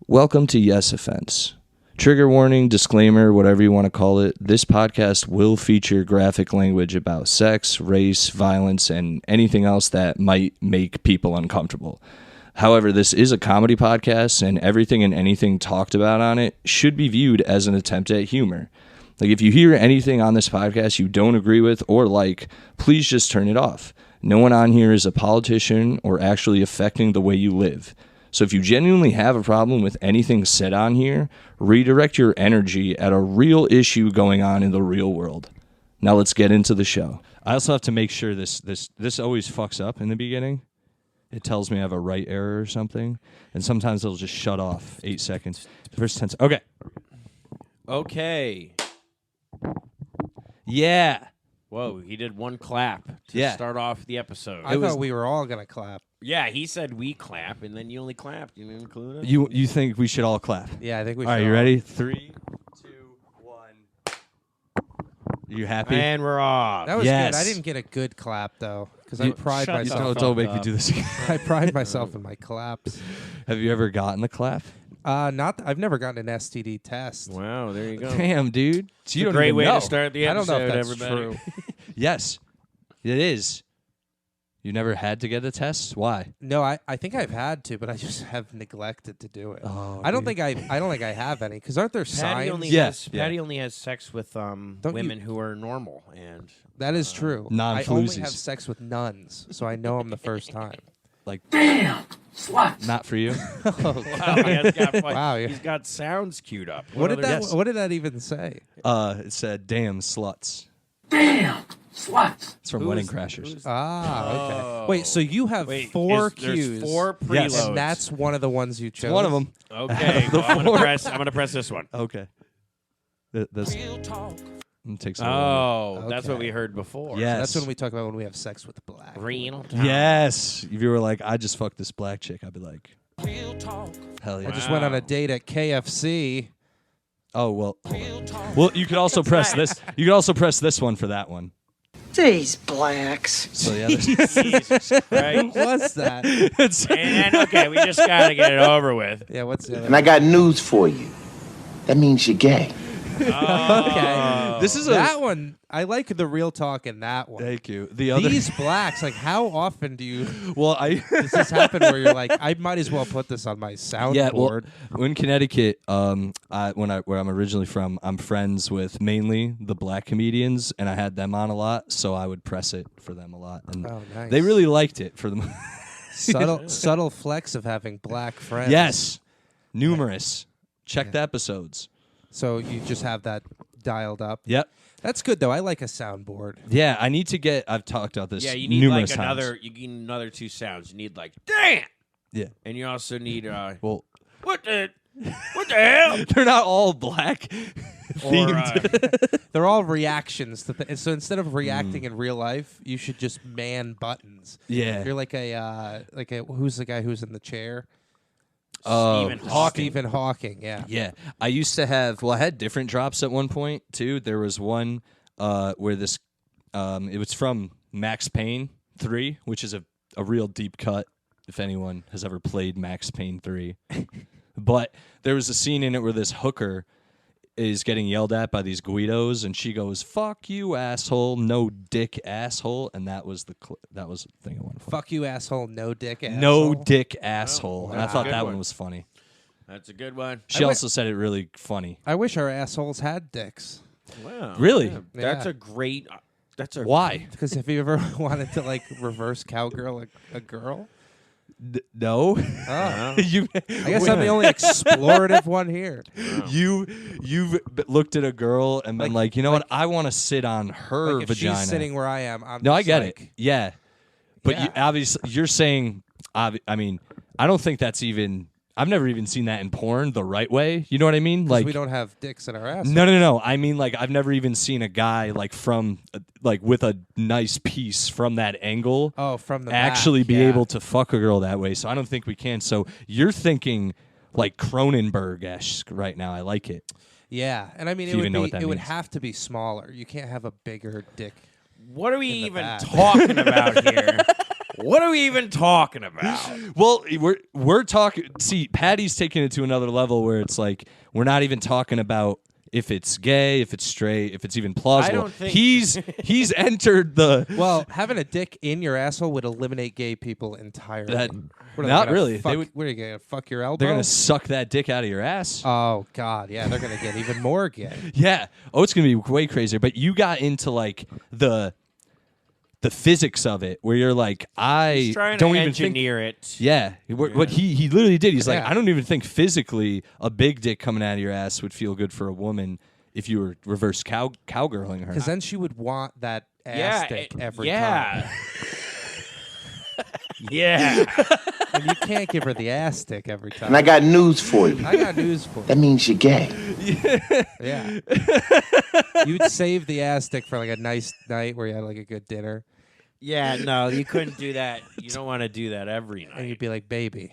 Welcome to Yes Offense. Trigger warning, disclaimer, whatever you want to call it. This podcast will feature graphic language about sex, race, violence, and anything else that might make people uncomfortable. However, this is a comedy podcast, and everything and anything talked about on it should be viewed as an attempt at humor. Like, if you hear anything on this podcast you don't agree with or like, please just turn it off. No one on here is a politician or actually affecting the way you live. So if you genuinely have a problem with anything said on here, redirect your energy at a real issue going on in the real world. Now let's get into the show. I also have to make sure this always fucks up in the beginning. It tells me I have a write error or something, and sometimes it'll just shut off 8 seconds. First 10 seconds. Okay. Yeah. Whoa, he did one clap to start off the episode. I thought we were all going to clap. Yeah, he said we clap, and then you only clapped. You didn't include us? You think we should all clap? Yeah, I think we should. All right, you ready? 3, 2, 1. You happy? And we're off. That was good. I didn't get a good clap, though, because I pride myself. Don't make me do this again. I pride myself in my claps. Have you ever gotten the clap? I've never gotten an STD test. Wow, there you go. Damn, dude. It's a great way to start the episode, I don't know if that's everybody. true. Yes, it is. You never had to get a test? Why? No, I think I've had to, but I just have neglected to do it. Oh, I don't think I have any, because aren't there Paddy signs? Paddy only has sex with women who are normal, and That is true. Non-floozies. I only have sex with nuns, so I know I'm the first time. Like, damn, sluts. not for you. Wow, he's got sounds queued up. What did that even say? It said, "Damn sluts." Damn, sluts. It's from Wedding Crashers. Okay. Oh. Wait, so you have four cues. There's 4 preloads. And that's one of the ones you chose? One of them. Okay, well, I'm gonna press this one. Okay. This. Takes a Oh, that's what Okay. we heard before. Yes. That's when we talk about when we have sex with black. Real talk. Yes. If you were like, I just fucked this black chick, I'd be like, hell yeah. I just went on a date at KFC. Oh, well. Hold on. Well, you could also press this. You could also press this one for that one. These blacks. So yeah. Jesus Christ. What's that? And okay, we just gotta get it over with. Yeah, what's the other And I got news for you. That means you're gay. Okay. This is that one. I like the real talk in that one. Thank you. The other. These blacks, like, how often do you Well, does this happen where you're like, I might as well put this on my soundboard? Yeah, well, in Connecticut, where I'm originally from, I'm friends with mainly the black comedians, and I had them on a lot, so I would press it for them a lot, and nice. they really liked it for them. subtle flex of having black friends. Yes, numerous. Check the episodes. So you just have that dialed up. Yep. That's good though. I like a soundboard. Yeah, I need to get. I've talked about this. Yeah, you need numerous like times. another. You need another 2 sounds. You need like damn. Yeah. And you also need Well, what the hell? they're not all black. Or, They're all reactions. So instead of reacting in real life, you should just man buttons. Yeah. You're like a who's the guy who's in the chair? Stephen Hawking. Stephen Hawking. Yeah. Yeah, I used to have. Well, I had different drops at one point too. There was one where this, it was from Max Payne 3, which is a real deep cut. If anyone has ever played Max Payne 3, but there was a scene in it where this hooker is getting yelled at by these Guidos, and she goes, "Fuck you, asshole! No dick, asshole!" And that was the thing I wanted. Fuck you, asshole. No dick, asshole. No dick, asshole. And I that's a thought good that one. one was funny. That's a good one. She also said it really funny. I wish our assholes had dicks. Wow. Really? Yeah. That's Yeah. a great. That's a Why? Because have you ever wanted to like reverse cowgirl a girl? No. Oh. you. I guess I'm the only explorative one here. You've looked at a girl and been like, you know what? I want to sit on her Like if vagina. she's sitting where I am, I'm No, I just get like, it. Yeah, but Yeah. you, obviously, you're saying. I mean, I don't think that's even. I've never even seen that in porn the right way. You know what I mean? Like we don't have dicks in our ass. No. I mean, like, I've never even seen a guy like from like with a nice piece from that angle. Oh, from the actually back, be yeah. able to fuck a girl that way. So I don't think we can. So you're thinking like Cronenberg-esque right now. I like it. Yeah, and I mean, If you even know what that it would means. have to be smaller. You can't have a bigger dick. What are we In the even back. talking about here? What are we even talking about? Well, we're talking. See, Patty's taking it to another level where it's like we're not even talking about if it's gay, if it's straight, if it's even plausible. I don't think he's entered the. Well, having a dick in your asshole would eliminate gay people entirely. That- What are they not gonna really. Fuck, They would- what are you gonna fuck your elbow? They're gonna suck that dick out of your ass. Oh God, yeah, they're gonna get even more gay. Yeah. Oh, it's gonna be way crazier. But you got into like the physics of it, where you're like, He's trying don't to even think. engineer it. Yeah, what he literally did. He's like, Yeah. I don't even think physically a big dick coming out of your ass would feel good for a woman if you were reverse cowgirling her. Because then she would want that ass stick every time. yeah. Yeah. And you can't give her the ass stick every time. And I got news for you. I got news for you. That means you're gay. Yeah. You'd save the ass stick for like a nice night where you had like a good dinner. Yeah, no, you couldn't do that. You don't want to do that every And night. you'd be like, baby,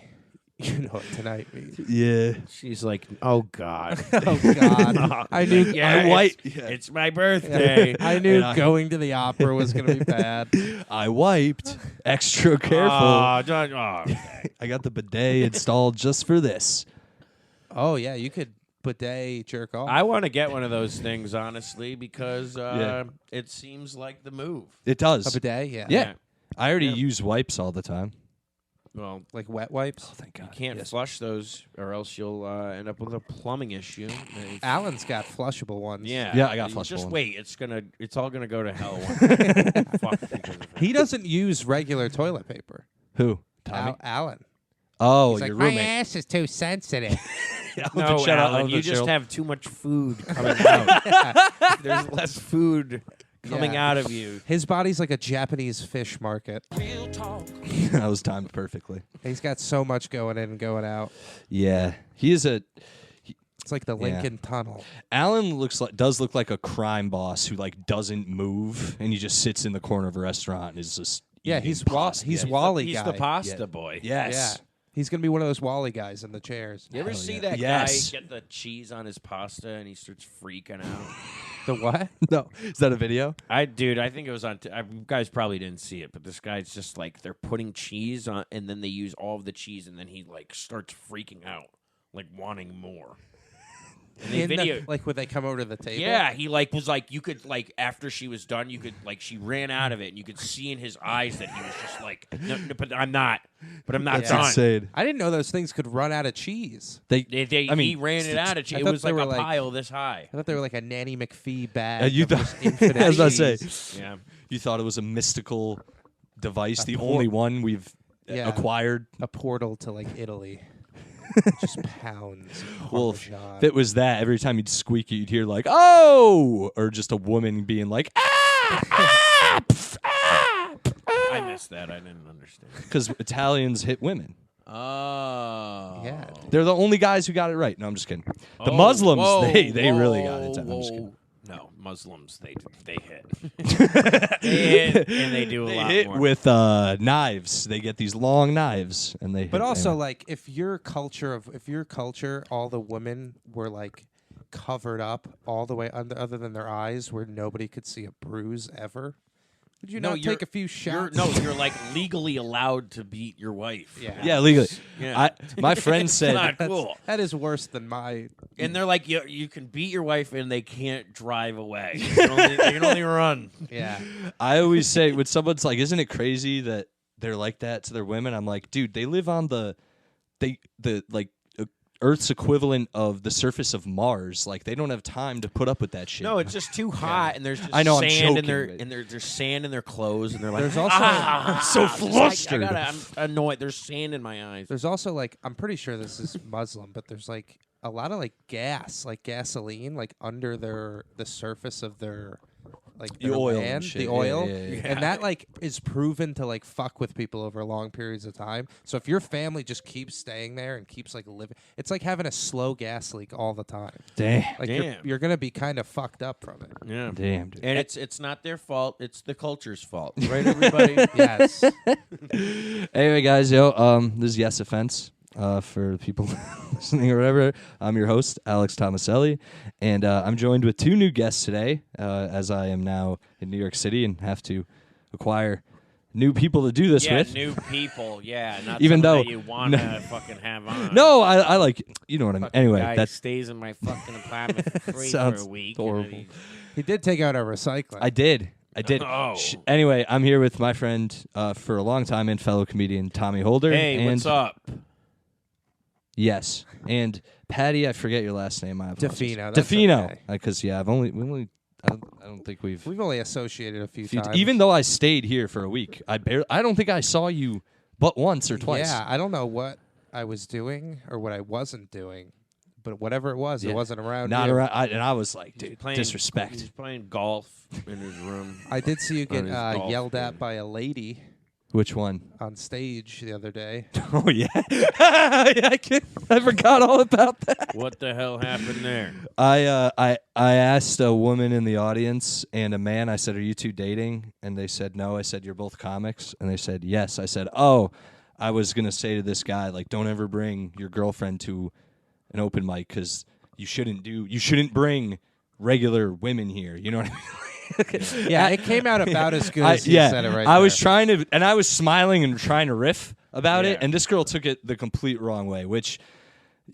you know what tonight means. Yeah. She's like, oh, God. Oh, God. I knew It's my birthday. I knew And I- going to the opera was going to be bad. I wiped. Extra careful. Okay. I got the bidet installed just for this. Oh, yeah, you could bidet jerk off. I want to get one of those things, honestly, because Yeah. it seems like the move. It does. A bidet, yeah. Yeah. I already use wipes all the time. Well, Like wet wipes. Thank you God. can't flush those, or else you'll end up with a plumbing issue. Alan's got flushable ones. Yeah, Yeah, I got you flushable Just ones. wait, it's all gonna go to hell. Fuck, because of it. He doesn't use regular toilet paper. Who? Tommy? Alan. Oh, He's like, your my roommate. ass is too sensitive. No, Shout out Alan, to you just Cheryl. have too much food coming out. There's less food coming Yeah. out of you. His body's like a Japanese fish market. That was timed perfectly. He's got so much going in and going out. Yeah. He is a. It's like the Lincoln Tunnel. Alan does look like a crime boss who like doesn't move and he just sits in the corner of a restaurant and is just Yeah, eating he's pasta. he's Yeah. Wally He's guy. the pasta boy. Yes. Yeah. He's gonna be one of those Wally guys in the chairs. You ever Hell see yeah. that Yes. guy get the cheese on his pasta and he starts freaking out? The what? No, is that a video? I think it was on. You guys probably didn't see it, but this guy's just like they're putting cheese on, and then they use all of the cheese, and then he like starts freaking out, like wanting more. And they In the- video. like when they come over to the table. Yeah, he like was like you could like after she was done, you could like she ran out of it, and you could see in his eyes that he was just like, no, but I'm not That's done. insane. I didn't know those things could run out of cheese. I I mean, he ran it out of I cheese. It thought was they like a were, like- pile this high. I thought they were like a Nanny McPhee bag. you of thought- just infinite I was about to cheese. say, Yeah. you thought it was a mystical device, the por- only one we've Yeah. acquired. A portal to like Italy. Just pounds. of Well, if Parmesan. it was that, every time you'd squeak it, you'd hear like, oh, or just a woman being like, ah, pff, ah, pff, I missed that. I didn't understand. because Italians hit women. Oh. Yeah. They're the only guys who got it right. No, I'm just kidding. The Oh, Muslims, whoa, they really got it. I'm whoa, just kidding. No, Muslims they hit. They hit and they do a They lot hit more. with knives. They get these long knives, and they. But hit, also, and- like, if your culture, all the women were like covered up all the way other than their eyes, where nobody could see a bruise ever, would you not take a few shots? You're like legally allowed to beat your wife. Yeah. yeah, legally. Yeah. My friend said. Not cool. That is worse than my. And they're like, you can beat your wife and they can't drive away. They can only run. Yeah. I always say when someone's like, "Isn't it crazy that they're like that to their women?" I'm like, "Dude, they live on the Earth's equivalent of the surface of Mars. Like, they don't have time to put up with that shit." No, it's just too hot, and there's just I know, I'm sand in joking, their but- and there's sand in their clothes, and they're like, There's also I'm so flustered. I'm annoyed. There's sand in my eyes. there's also like I'm pretty sure this is Muslim, but there's like a lot of like gas, like gasoline, like under the surface of their like The their oil and land, shit. the Yeah, oil, yeah, yeah. and that like is proven to like fuck with people over long periods of time. So if your family just keeps staying there and keeps like living, it's like having a slow gas leak all the time. damn, Like Damn. you're gonna be kind of fucked up from it. Yeah. damn, dude. And it's not their fault. It's the culture's fault, right? Everybody. Yes. Anyway, guys, this is Yes Offense. For people listening or whatever, I'm your host, Alex Tomaselli, and I'm joined with two new guests today, as I am now in New York City and have to acquire new people to do this Yeah, with. new people. Yeah, not Even someone though- that you want to fucking have on. No, I like, you know what I mean. Fucking Anyway, guy that stays in my fucking apartment for free for sounds a week. horrible. He did take out our recycling. I did. Oh. Anyway, I'm here with my friend for a long time and fellow comedian Tommy Holder. Hey, and what's up? Yes, and Paddy, I forget your last name. I apologize. Defino. That's Defino. okay. Because I don't think we've We've only associated a few times. even though I stayed here for a week. I don't think I saw you but once or twice. Yeah, I don't know what I was doing or what I wasn't doing, but whatever it was, Yeah. it wasn't around. Not you. around. And I was like, dude, He's disrespect. playing golf in his room. I did see you get his golf yelled at game. by a lady Which one? on stage the other day. Oh yeah, I forgot all about that. What the hell happened there? I asked a woman in the audience and a man. I said, "Are you two dating?" And they said, "No." I said, "You're both comics?" And they said, "Yes." I said, "Oh, I was gonna say to this guy, like, don't ever bring your girlfriend to an open mic because you shouldn't bring regular women here. You know what I mean?" Yeah, it came out about as good as you said it right I was there. trying to, and I was smiling and trying to riff about it, Yeah. and this girl took it the complete wrong way, which,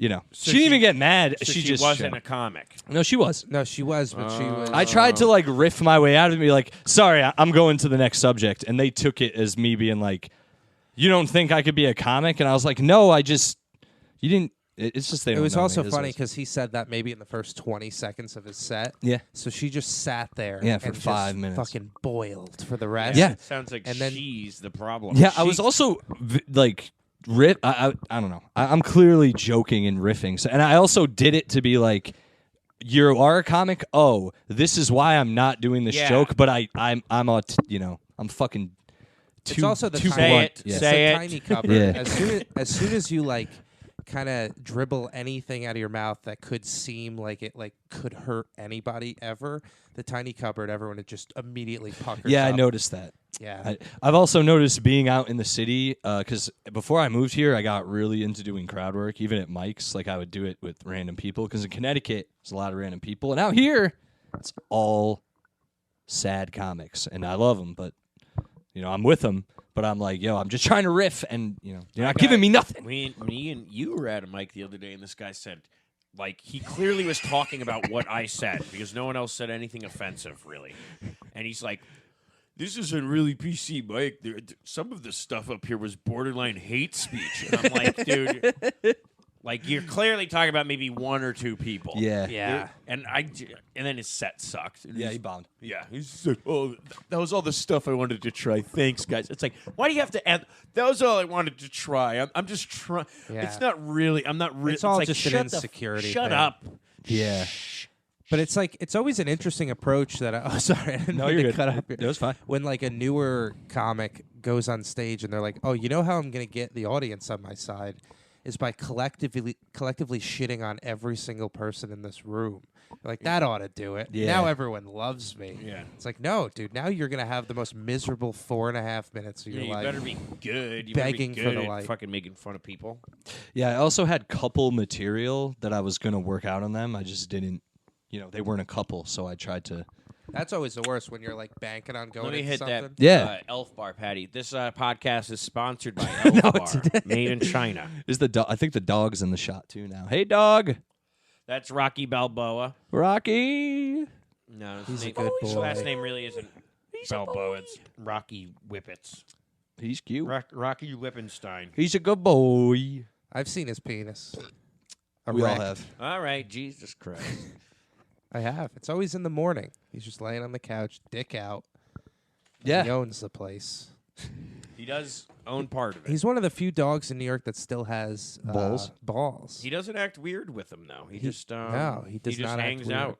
So she didn't even get mad. So she she just wasn't a comic. No, she was. No, she was, but she was. I tried to like riff my way out of it and be like, sorry, I'm going to the next subject. And they took it as me being like, you don't think I could be a comic? And I was like, no, you didn't. It's just they It don't was know also me. funny because he said that maybe in the first 20 seconds of his set. Yeah. So she just sat there. Yeah, for and 5 just minutes. Fucking boiled for the rest. Yeah. It sounds like And then- she's the problem. Yeah, I was also like, I don't know. I'm clearly joking and riffing. So, and I also did it to be like, you are a comic? Oh, this is why I'm not doing this Yeah. joke, but I'm I'm fucking too, It's also the too tiny, blunt. it. Yeah. it's Say the it. tiny cupboard. Yeah. As soon as you like kind of dribble anything out of your mouth that could seem like it like could hurt anybody ever, the tiny cupboard, everyone would just immediately puckers Yeah, I up. noticed that. Yeah. I've also noticed being out in the city, because before I moved here, I got really into doing crowd work, even at Mike's. Like, I would do it with random people, because in Connecticut, there's a lot of random people. And out here, it's all sad comics. And I love them, but, I'm with them. But I'm like, yo, I'm just trying to riff, and, you're not giving me nothing. Me and you were at a mic the other day, and this guy said, like, he clearly was talking about what I said because no one else said anything offensive, really. And he's like, this is a really PC mic. Some of the stuff up here was borderline hate speech. And I'm like, dude, like, you're clearly talking about maybe one or two people. Yeah. Yeah. And then his set sucked. And Yeah, he's- he bombed. Yeah, he's just like, oh, that was all the stuff I wanted to try. Thanks, guys. It's like, why do you have to add? That was all I wanted to try. I'm just trying. Yeah. It's not really. I'm not really. It's all like, just an shut insecurity Shut thing. up. Yeah. But it's like it's always an interesting approach that oh sorry, I didn't No, mean you're to good. cut up here. It was fine. When like a newer comic goes on stage and they're like, "Oh, you know how I'm going to get the audience on my side is by collectively shitting on every single person in this room." Like that ought to do it. Yeah. Now everyone loves me. Yeah. It's like, no, dude. Now you're going to have the most miserable 4.5 minutes of Yeah, your you life. better be good. You Begging better for be the good light. at fucking making fun of people. Yeah, I also had couple material that I was going to work out on them. I just didn't, they weren't a couple, so I tried to. That's always the worst when you're like banking on going Let me into hit something. that. Yeah. Elf Bar, Patty. This podcast is sponsored by Elf Bar, made in China. I think the dog's in the shot too now. Hey, dog. That's Rocky Balboa. Rocky. No, He's a his good His boy. last name really isn't Balboa. It's Rocky Whippets. He's cute. Rocky Whippenstein. He's a good boy. I've seen his penis. We all Erect. have. All right, Jesus Christ. I have. It's always in the morning. He's just laying on the couch, dick out. Yeah. He owns the place. He does own part of it. He's one of the few dogs in New York that still has Balls? Balls. He doesn't act weird with them, though. He just no, he does just not act hangs weird. out.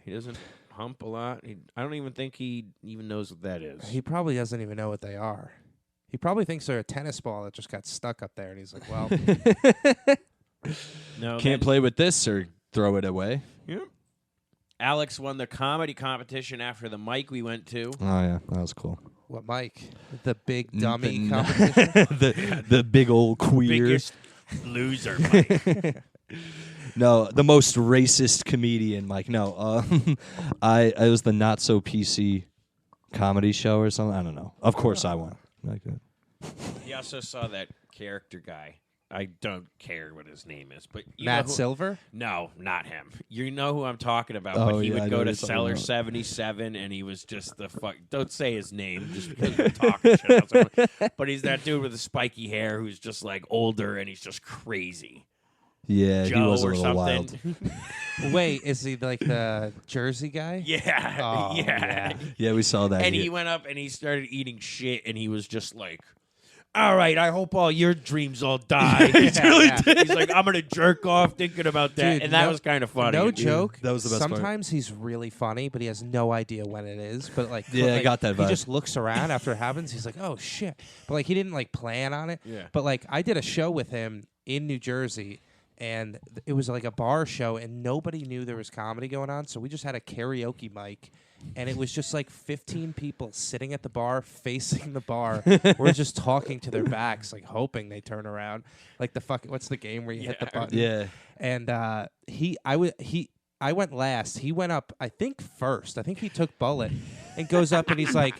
He doesn't hump a lot. I don't even think he even knows what that is. He probably doesn't even know what they are. He probably thinks they're a tennis ball that just got stuck up there, and he's like, "Well, no, Can't play with this or throw it away. Yep. Alex won the comedy competition after the mic we went to. Oh yeah, that was cool. what, Mike? The big The dummy n- competition." the big old queer. Biggest loser, Mike. No, the most racist comedian, Mike. No, I was the not so PC comedy show or something. I don't know. Of course I won. Like that. He also saw that character guy. I don't care what his name is, but you Matt know who, Silver? No, not him. You know who I'm talking about. Oh, But he yeah, I would know go who to you're talking Cellar about. 77, and he was just the fuck. Don't say his name just because we're talking shit about someone. But he's that dude with the spiky hair who's just like older, and he's just crazy. Yeah, Joe he was a or little something. wild. Wait, is he like the Jersey guy? Yeah, Oh, yeah. Yeah, we saw that. And here. he went up and he started eating shit, and he was just like, all right, I hope all your dreams all die. Yeah. He's like, I'm going to jerk off thinking about that. Dude, and that no- was kind of funny. No joke. That was the best part. Sometimes he's really funny, but he has no idea when it is. But like, Yeah, I like, got that He vibe. just looks around after it happens. He's like, "Oh shit!" But like, he didn't like plan on it. Yeah. But like, I did a show with him in New Jersey, and it was like a bar show, and nobody knew there was comedy going on. So we just had a karaoke mic. And it was just like 15 people sitting at the bar, facing the bar. We're just talking to their backs, like hoping they turn around. Like the what's the game where you hit the button? Yeah. And I went last. He went up, I think first. I think he took bullet and goes up and he's like,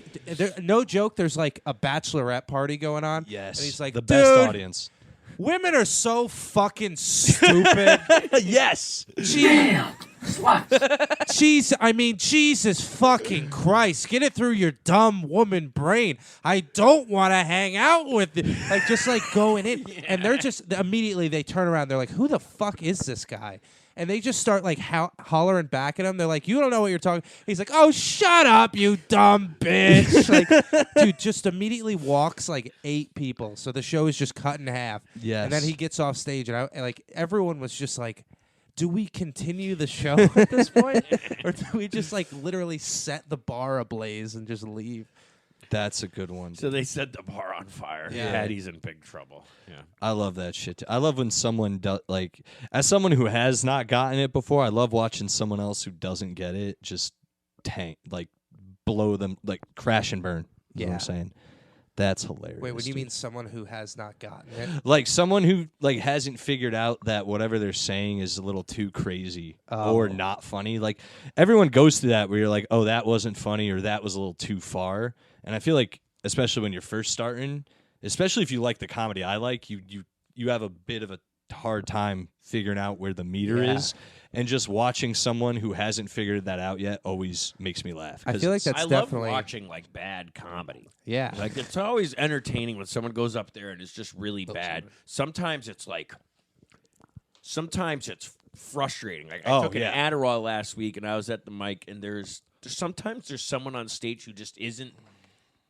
no joke. There's like a bachelorette party going on. Yes. And he's like, the best "Dude, audience. women are so fucking stupid. Yes. Damn. Sluts. Jesus fucking Christ. Get it through your dumb woman brain. I don't want to hang out with it. Like, just like going in. And they're just, immediately they turn around. They're like, who the fuck is this guy? And they just start like hollering back at him. They're like, you don't know what you're talking. He's like, oh, shut up, you dumb bitch. Like, dude, just immediately walks like 8 people. So the show is just cut in half. Yes. And then he gets off stage, and like everyone was just like, do we continue the show at this point? Or do we just like literally set the bar ablaze and just leave? That's a good one. So they set the bar on fire. Yeah. Patty's in big trouble. Yeah. I love that shit. Too. I love when someone does, like, as someone who has not gotten it before, I love watching someone else who doesn't get it just blow them, like crash and burn. You know what Yeah. I'm saying? That's hilarious. Wait, what do you dude. mean someone who has not gotten it? Like someone who like hasn't figured out that whatever they're saying is a little too crazy or not funny. Like everyone goes through that where you're like, oh, that wasn't funny or that was a little too far. And I feel like, especially when you're first starting, especially if you like the comedy I like, you have a bit of a hard time figuring out where the meter is. And just watching someone who hasn't figured that out yet always makes me laugh. I feel like that's I definitely love watching like bad comedy. yeah. Like it's always entertaining when someone goes up there and it's just really bad. Sometimes it's frustrating. Like I took an Adderall last week and I was at the mic and there's sometimes there's someone on stage who just isn't.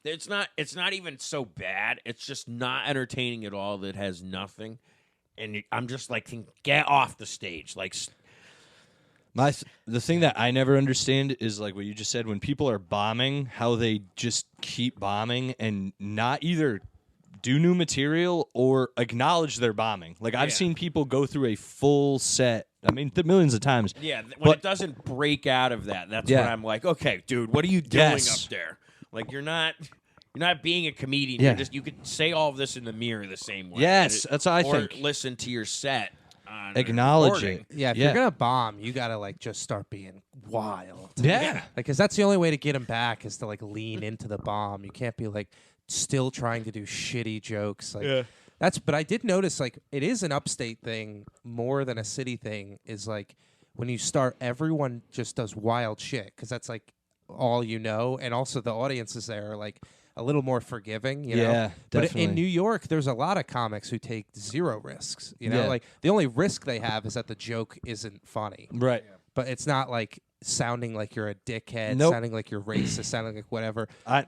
It's not even so bad. It's just not entertaining at all. That has nothing, and I'm just like, get off the stage. Like The thing that I never understand is like what you just said, when people are bombing, how they just keep bombing and not either do new material or acknowledge their bombing. Like I've seen people go through a full set. I mean, millions of times. Yeah, when it doesn't break out of that, that's when I'm like, okay, dude, what are you doing up there? Like you're not being a comedian. Yeah. You could say all of this in the mirror the same way. Yes, that's what I or think. listen to your set. On Acknowledge recording. it. Yeah, if you're gonna bomb, you gotta like just start being wild. Yeah. Like, because that's the only way to get them back is to like lean into the bomb. You can't be like still trying to do shitty jokes. Like but I did notice like it is an upstate thing more than a city thing. Is like when you start, everyone just does wild shit because that's like all you know, and also the audiences there are like a little more forgiving, you know. Yeah, But definitely. in New York, there's a lot of comics who take zero risks. You know, Yeah. like the only risk they have is that the joke isn't funny. Right. But it's not like sounding like you're a dickhead, Nope. sounding like you're racist, sounding like whatever. I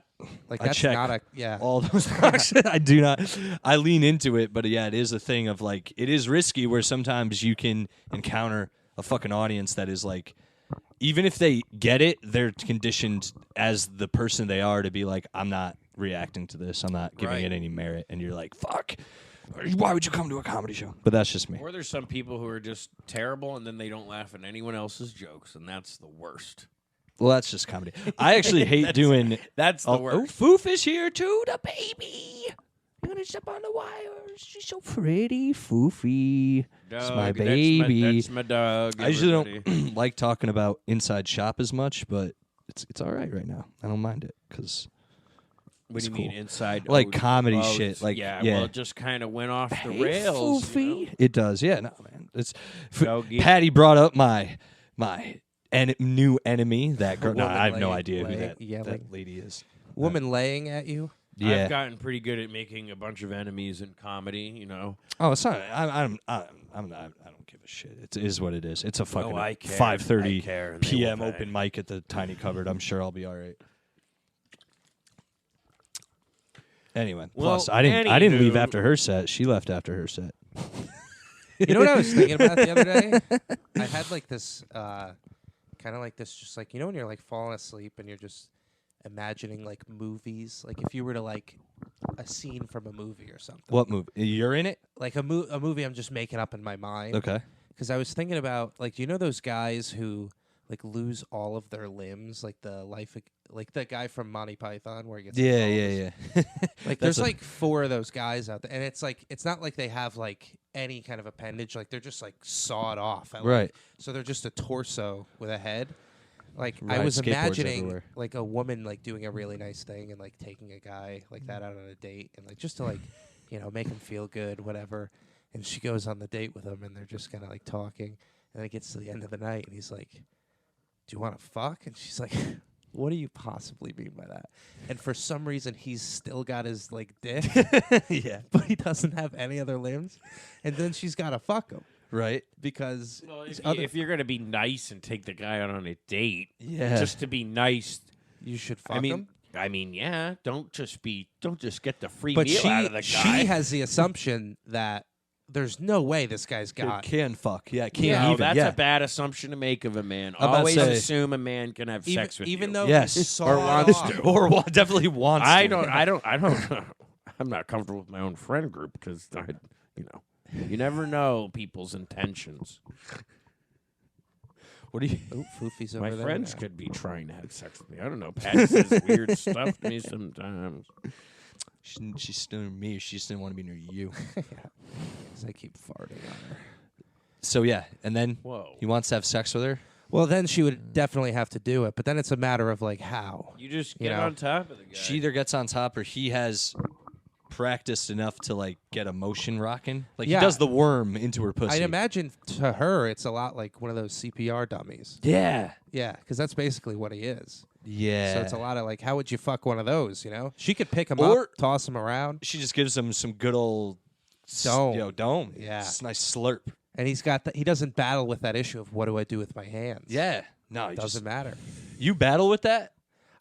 That's check not a all those boxes. I do not. I lean into it, but yeah, it is a thing of like it is risky where sometimes you can encounter a fucking audience that is like, even if they get it, they're conditioned as the person they are to be like, I'm not reacting to this. I'm not giving it any merit. And you're like, fuck. Why would you come to a comedy show? But that's just me. Or there's some people who are just terrible and then they don't laugh at anyone else's jokes, and that's the worst. Well, that's just comedy. I actually hate doing. That's the Oh, worst. Foof is here too, the baby. You're gonna step on the wire. She's so pretty, Foofy. It's my Doug, baby. That's my dog. I usually everybody. don't like talking about inside shop as much, but it's all right now. I don't mind it because What do you mean inside? like comedy shit. Like well, it just kind of went off the rails. You know? It does. Yeah, no, man. It's Doggy. Patty brought up my new enemy. That girl. No, woman I have no laying- idea who laying- yelling. that lady is. Woman laying at you. Yeah. I've gotten pretty good at making a bunch of enemies in comedy. You know. Oh, it's not. I'm not. I don't give a shit. It is what it is. It's a fucking I care. 5:30 I care, and they p.m. will pay. open mic at the Tiny Cupboard. I'm sure I'll be all right. Anyway, Well, plus I didn't leave anywho- after her set. She left after her set. You know what I was thinking about the other day? I had like this, kind of like this, just like, you know when you're like falling asleep and you're just imagining like movies, like if you were to like a scene from a movie or something. What movie? You're in it? Like a movie I'm just making up in my mind. Okay. Because I was thinking about like, do you know those guys who like lose all of their limbs, like like the guy from Monty Python where he gets like, all this- Yeah. Like there's like 4 of those guys out there, and it's like it's not like they have like any kind of appendage, like they're just like sawed off, Right. So they're just a torso with a head. Like I Right, was skateboards imagining everywhere. like a woman like doing a really nice thing and like taking a guy like that out on a date and like just to like make him feel good, whatever. And she goes on the date with him, and they're just kind of like talking, and then it gets to the end of the night, and he's like, "Do you want to fuck?" And she's like, "What do you possibly mean by that?" And for some reason, he's still got his like dick, Yeah. but he doesn't have any other limbs. And then she's got to fuck him Right. because Well, his if you're gonna be nice and take the guy out on a date, Yeah. just to be nice. you should fuck I mean, him. yeah. Don't just get the free But meal out of the guy. she has the assumption that there's no way this guy's got. Can fuck. Yeah. Can't Yeah. No, even. that's yeah. a bad assumption to make of a man. I'm about to Always say- assume a man can have sex with even you. though Yes. he's Or sawed wants off. to. or definitely wants. I to. don't. I'm not comfortable with my own friend group because you never know people's intentions. What do you? Oh, Foofy's over My there. friends now. could be trying to have sex with me. I don't know. Patty says weird stuff to me sometimes. She's still near me. She just didn't want to be near you. 'Cause I keep farting on her. So yeah, and then Whoa. he wants to have sex with her. Well, then she would definitely have to do it, but then it's a matter of like how. You just You get know. on top of the guy. She either gets on top or he has practiced enough to like get a motion rocking. Like Yeah. he does the worm into her pussy. I'd imagine to her it's a lot like one of those CPR dummies. Yeah. Yeah, because that's basically what he is. Yeah. So it's a lot of like, how would you fuck one of those? You know, she could pick him Or- up, toss him around, She just gives him some good old Dome. dome. Yeah. It's a nice slurp. and he's got he doesn't battle with that issue of what do I do with my hands? Yeah. No, it doesn't matter. You battle with that?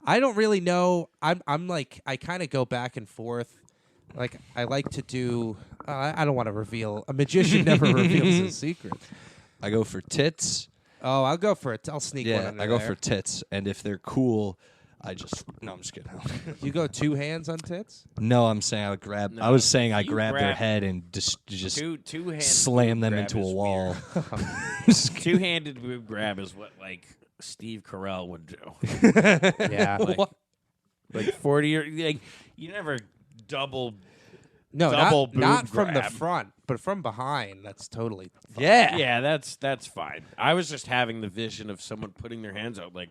I don't really know. I'm like I kind of go back and forth. Like I like to do. I don't want to reveal. A magician never reveals his secret. I go for tits. Oh, I'll go for it. I'll sneak one Yeah, under I go there. for tits, and if they're cool, I'm just kidding. You go 2 hands on tits? No, I'm saying I would grab. I No, was saying I you grab their grab- head and just two hands slam them grab into a is wall. Two-handed boob grab is what like Steve Carell would do. Yeah. Like 40 or like you never double. No, Double not boob from the grab. front, but from behind. That's totally. Fine. Yeah. Yeah, that's fine. I was just having the vision of someone putting their hands out like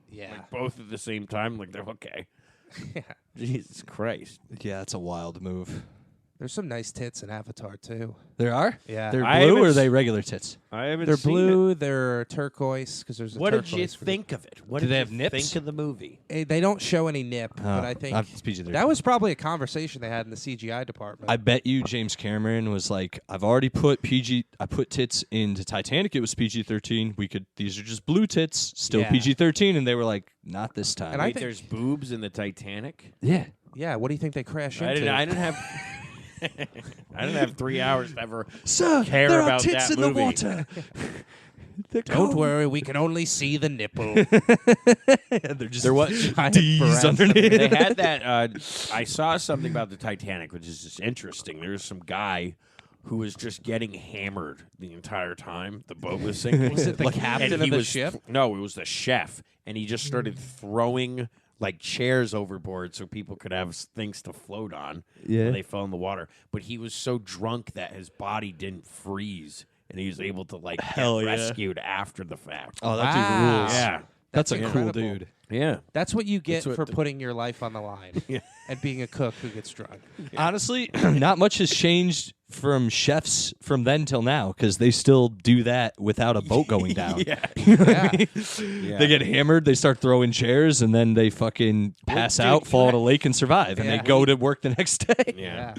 Yeah. both at the same time. Like they're okay. Jesus Christ. Yeah, that's a wild move. There's some nice tits in Avatar too. There are? Yeah. They're I blue haven't or are s- they regular tits? I haven't They're seen blue. They're turquoise because there's a It. What did turquoise you for think of it? What Do did they you have nips? think of the movie? They don't show any nip, but I think it's PG-13. that was probably a conversation they had in the CGI department. I bet you James Cameron was like, I've already put I put tits into Titanic. It was PG-13. These are just blue tits, still Yeah. PG-13. And they were like, not this time. And I Wait, think- there's boobs in the Titanic. yeah. Yeah. What do you think they crash I into? didn't have. I didn't have 3 hours to ever Sir, care there about are tits that in movie. the water. They're Don't cold. worry, we can only see the nipple. They're just There was D's breasts. underneath. they had that. I saw something about the Titanic, which is just interesting. There's some guy who was just getting hammered the entire time the boat was sinking. Was it the captain and of he the was ship? No, it was the chef, and he just started throwing like chairs overboard so people could have things to float on Yeah. when they fell in the water. But he was so drunk that his body didn't freeze, and he was able to like Hell get yeah. rescued after the fact. Oh, that Wow. dude rules. Yeah. That's a cool incredible. dude. Yeah. That's what you get what for the- putting your life on the line Yeah. and being a cook who gets drunk. Honestly, not much has changed from chefs from then till now because they still do that without a boat going down. Yeah. Yeah. They get hammered, they start throwing chairs, and then they fucking pass dude, out, you fall in ha- a lake, and survive. And Yeah. they go to work the next day. Yeah.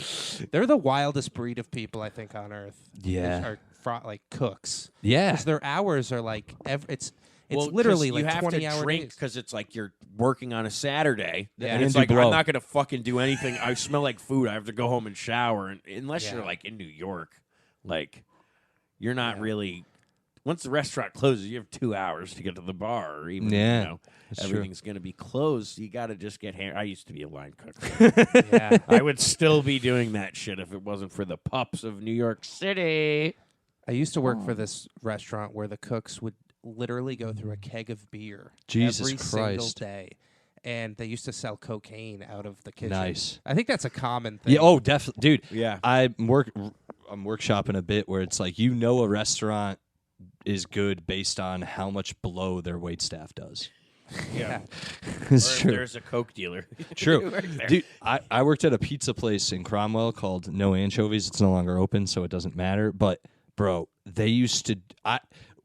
They're the wildest breed of people, I think, on earth. Yeah. Are like cooks. Yeah. Because their hours are like, it's Well, literally 'cause you like have 20-hour to drink days. because it's like you're working on a Saturday, Yeah. and it's And like do blow. I'm not gonna fucking do anything. I smell like food. I have to go home and shower, and unless you're Yeah. like in New York, like you're not really. Once the restaurant closes, you have 2 hours to get to the bar, or even Yeah, that's true. everything's gonna be closed. You got to just get hammered. I used to be a line cook. Yeah. I would still be doing that shit if it wasn't for the pups of New York City. I used to work for this restaurant where the cooks would literally go through a keg of beer Jesus every single Christ. day. And they used to sell cocaine out of the kitchen. Nice. I think that's a common thing. Yeah. Oh, definitely, dude. Yeah. I'm workshopping a bit where it's like a restaurant is good based on how much blow their wait staff does. Yeah. It's Or if true. there's a coke dealer. True. Right there. Dude, I worked at a pizza place in Cromwell called No Anchovies. It's no longer open, so it doesn't matter. But, bro, they used to...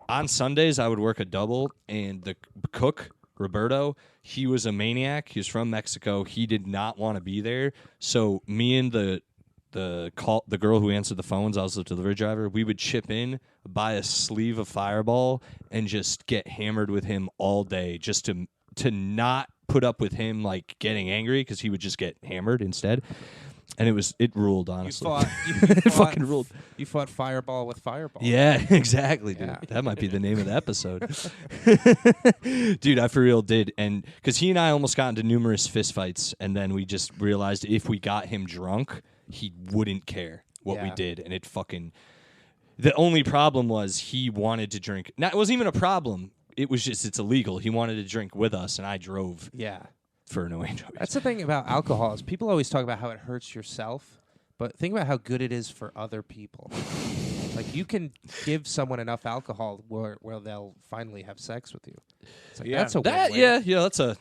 on Sundays, I would work a double, and the cook, Roberto, he was a maniac. He was from Mexico. He did not want to be there. So me and the girl who answered the phones, I was the delivery driver, we would chip in, buy a sleeve of Fireball, and just get hammered with him all day just to not put up with him like getting angry because he would just get hammered instead. And it ruled, You honestly. fought, It fucking ruled. You fought Fireball with Fireball. Yeah, exactly, dude. Yeah. That might be the name of the episode. Dude, I for real did. And because he and I almost got into numerous fistfights, and then we just realized if we got him drunk, he wouldn't care what we Yeah. did. And it fucking... The only problem was he wanted to drink. Now, it wasn't even a problem. It was just, it's illegal. He wanted to drink with us, and I drove Yeah. for no anchovies. That's the thing about alcohol is people always talk about how it hurts yourself, but think about how good it is for other people. Like you can give someone enough alcohol where they'll finally have sex with you. It's like, Yeah. that's a That, win-win. yeah, that's a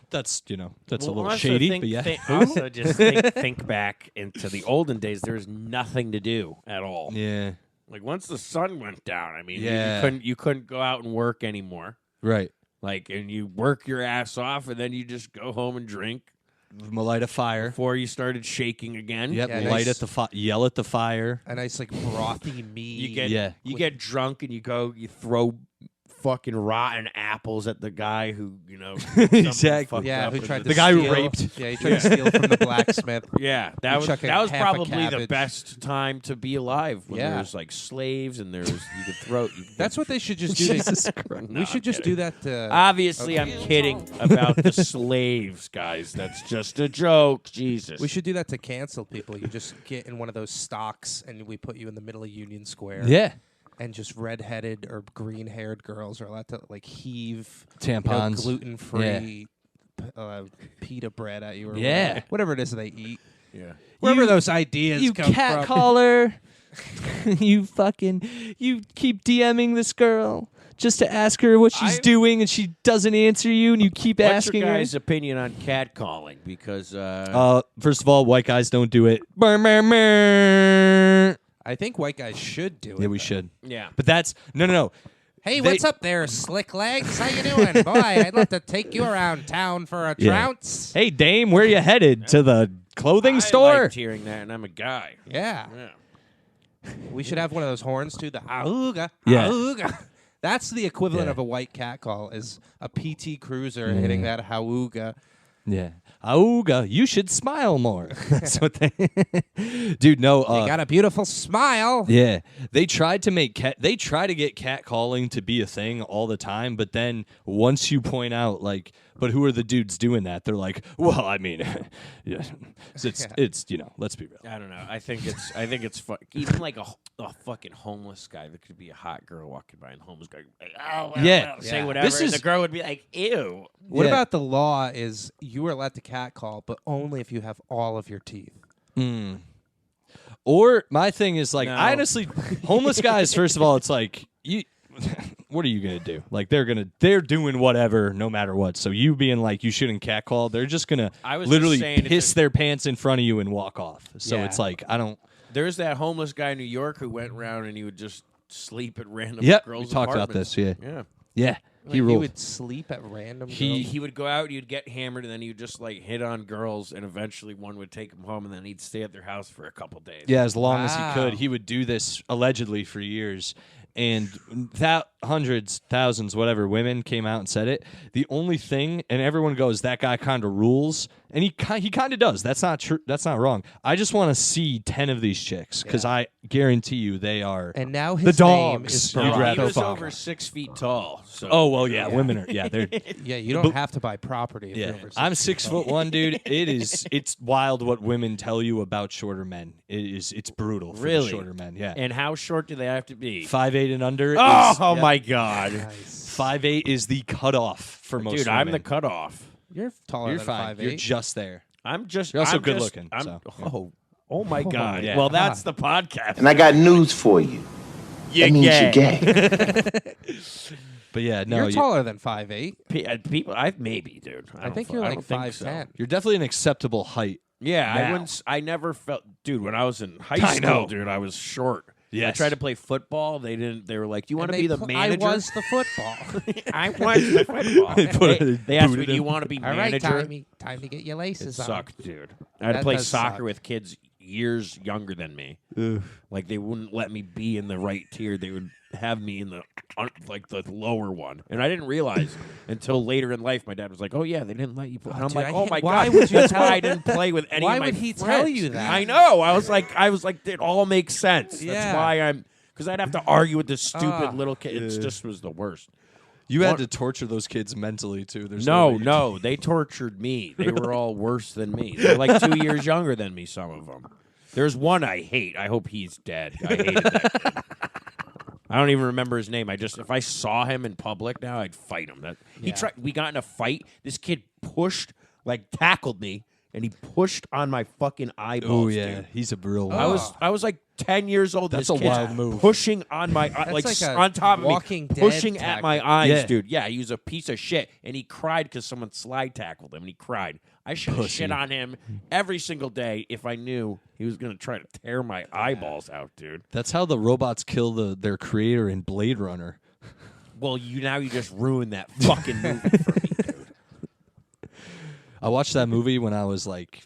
little also shady, think, but yeah. also just think back into the olden days. There was nothing to do at all. Yeah, Like once the sun went down, I mean, Yeah. you couldn't go out and work anymore. right. Like, and you work your ass off, and then you just go home and drink Light a fire. before you started shaking again. Yep, Yeah, light nice. at the yell at the fire. A nice like brothy meat. You get drunk and you throw fucking rotten apples at the guy who Exactly. Yeah, who tried to The guy who steal- raped. Yeah, he tried to steal from the blacksmith. Yeah, You that was chuck a that was half a probably the cabbage. best time to be alive. When Yeah. there's like slaves and there's you could throw. That's what they should just do. Jesus Christ. We should just do that to Obviously, I'm kidding about the slaves, guys. That's just a joke. Jesus. we should do that to cancel people. You just get in one of those stocks and we put you in the middle of Union Square. Yeah. And just red-headed or green-haired girls are allowed to like heave Tampons. gluten-free pita bread at you or Yeah. whatever it is they eat. Yeah. Wherever those ideas You come cat from. caller. You keep DMing this girl just to ask her what she's doing, and she doesn't answer you, and you keep What's asking your her. guys' opinion on catcalling? Because First of all, white guys don't do it. Brr, brr, brr. I think white guys should do it. Yeah, we though. should. yeah, But that's no. Hey, They- what's up there, slick legs? How you doing? Boy, I'd love to take you around town for a Yeah. trounce. Hey, dame, where you headed? To the clothing I store? liked hearing that, and I'm a guy. Yeah. Yeah. We should have one of those horns too. The auga, Yeah. auga. That's the equivalent Yeah. of a white cat call. Is a PT Cruiser hitting that hauga. Yeah. Auga, you should smile more. That's what they... Dude, no. You got a beautiful smile. Yeah, they tried to make they try to get catcalling to be a thing all the time, but then once you point out like, but who are the dudes doing that? They're like, well, I mean, yeah, it's let's be real. I don't know. I think it's even like a fucking homeless guy. There could be a hot girl walking by, and the homeless guy would be like, oh, well, Yeah. well, say Yeah. whatever, This and is- the girl would be like, ew. What Yeah. about the law? Is you are allowed to catcall, but only if you have all of your teeth. Or my thing is like, No. I honestly, homeless guys. First of all, it's like you. what are you gonna do? Like they're doing whatever no matter what. So you being like you shouldn't catcall, they're just gonna literally piss their pants in front of you and walk off. So it's like I don't. There's that homeless guy in New York who went around and he would just sleep at random girls' we talked about apartments. this. Yeah. He ruled. would sleep at random. He would go out, he'd get hammered, and then he'd just like hit on girls, and eventually one would take him home, and then he'd stay at their house for a couple days. Yeah, as long as he could. Wow. He would do this allegedly for years. And hundreds, thousands, whatever, women came out and said it. The only thing, and everyone goes, that guy kind of rules. And he kind of does. That's not true. That's not wrong. I just want to see 10 of these chicks because I guarantee you they are And now his the name dogs. is You'd Barack rather He was fuck. over 6 feet tall. So. Oh, well, yeah. Women are, they're. Yeah, you don't have to buy property. If Yeah, you're over I'm 6 feet 6'1", dude. It's wild what women tell you about shorter men. It's brutal for the shorter men. Yeah, And how short do they have to be? 5'8" and under. Oh, my God. tall. Nice. 5'8" is the cutoff for most. Dude, I'm the women. cutoff. You're taller You're than fine. 5'8". You're just there. You're also I'm good just- looking, I'm- so, Oh my God. Yeah. Well, that's the podcast. And I got news for you. That means you're gay. But yeah, no, You're taller than 5'8". People, maybe, dude. I think you're like 5'10". you're definitely an acceptable height. Yeah, Now. I never felt, dude. When I was in high I school, know. dude, I was short. I Yes. tried to play football. They didn't. They were like, "Do you want to And be they the pl- manager?" I was the football. I was the football. They asked me, "Do you want to be All right, manager?" time to get your It laces on. sucked, dude. I had to That play does soccer suck. with kids years younger than me. Like they wouldn't let me be in the right tier. They would have me in the lower one, and I didn't realize until later in life. My dad was like, "Oh yeah, they didn't let you play." And I'm dude, like, I "Oh hate- my why God, would you that's tell- why I didn't play with any Why of my would he friends. tell you that? I know. I was like, it all makes sense. Yeah. That's why I'm. Because I'd have to argue with this stupid Ah. little kid. It just was the worst. You had What- to torture those kids mentally too. There's No, they tortured me. They were all worse than me. They're like 2 years younger than me, some of them. There's one I hate. I hope he's dead. I hated that kid. I don't even remember his name. If I saw him in public now, I'd fight him. We got in a fight. This kid tackled me, and he pushed on my fucking eyeballs. Oh yeah, dude. he's a real. I was like 10 years old. That's this a kid's wild move. Pushing on my like a on top of Walking me, Dead pushing at my tactic. eyes, Yeah. dude. Yeah, he was a piece of shit, and he cried because someone slide tackled him, and he cried. I should have shit on him every single day if I knew he was going to try to tear my eyeballs out, dude. That's how the robots kill their creator in Blade Runner. Well, you just ruined that fucking movie for me, dude. I watched that movie when I was like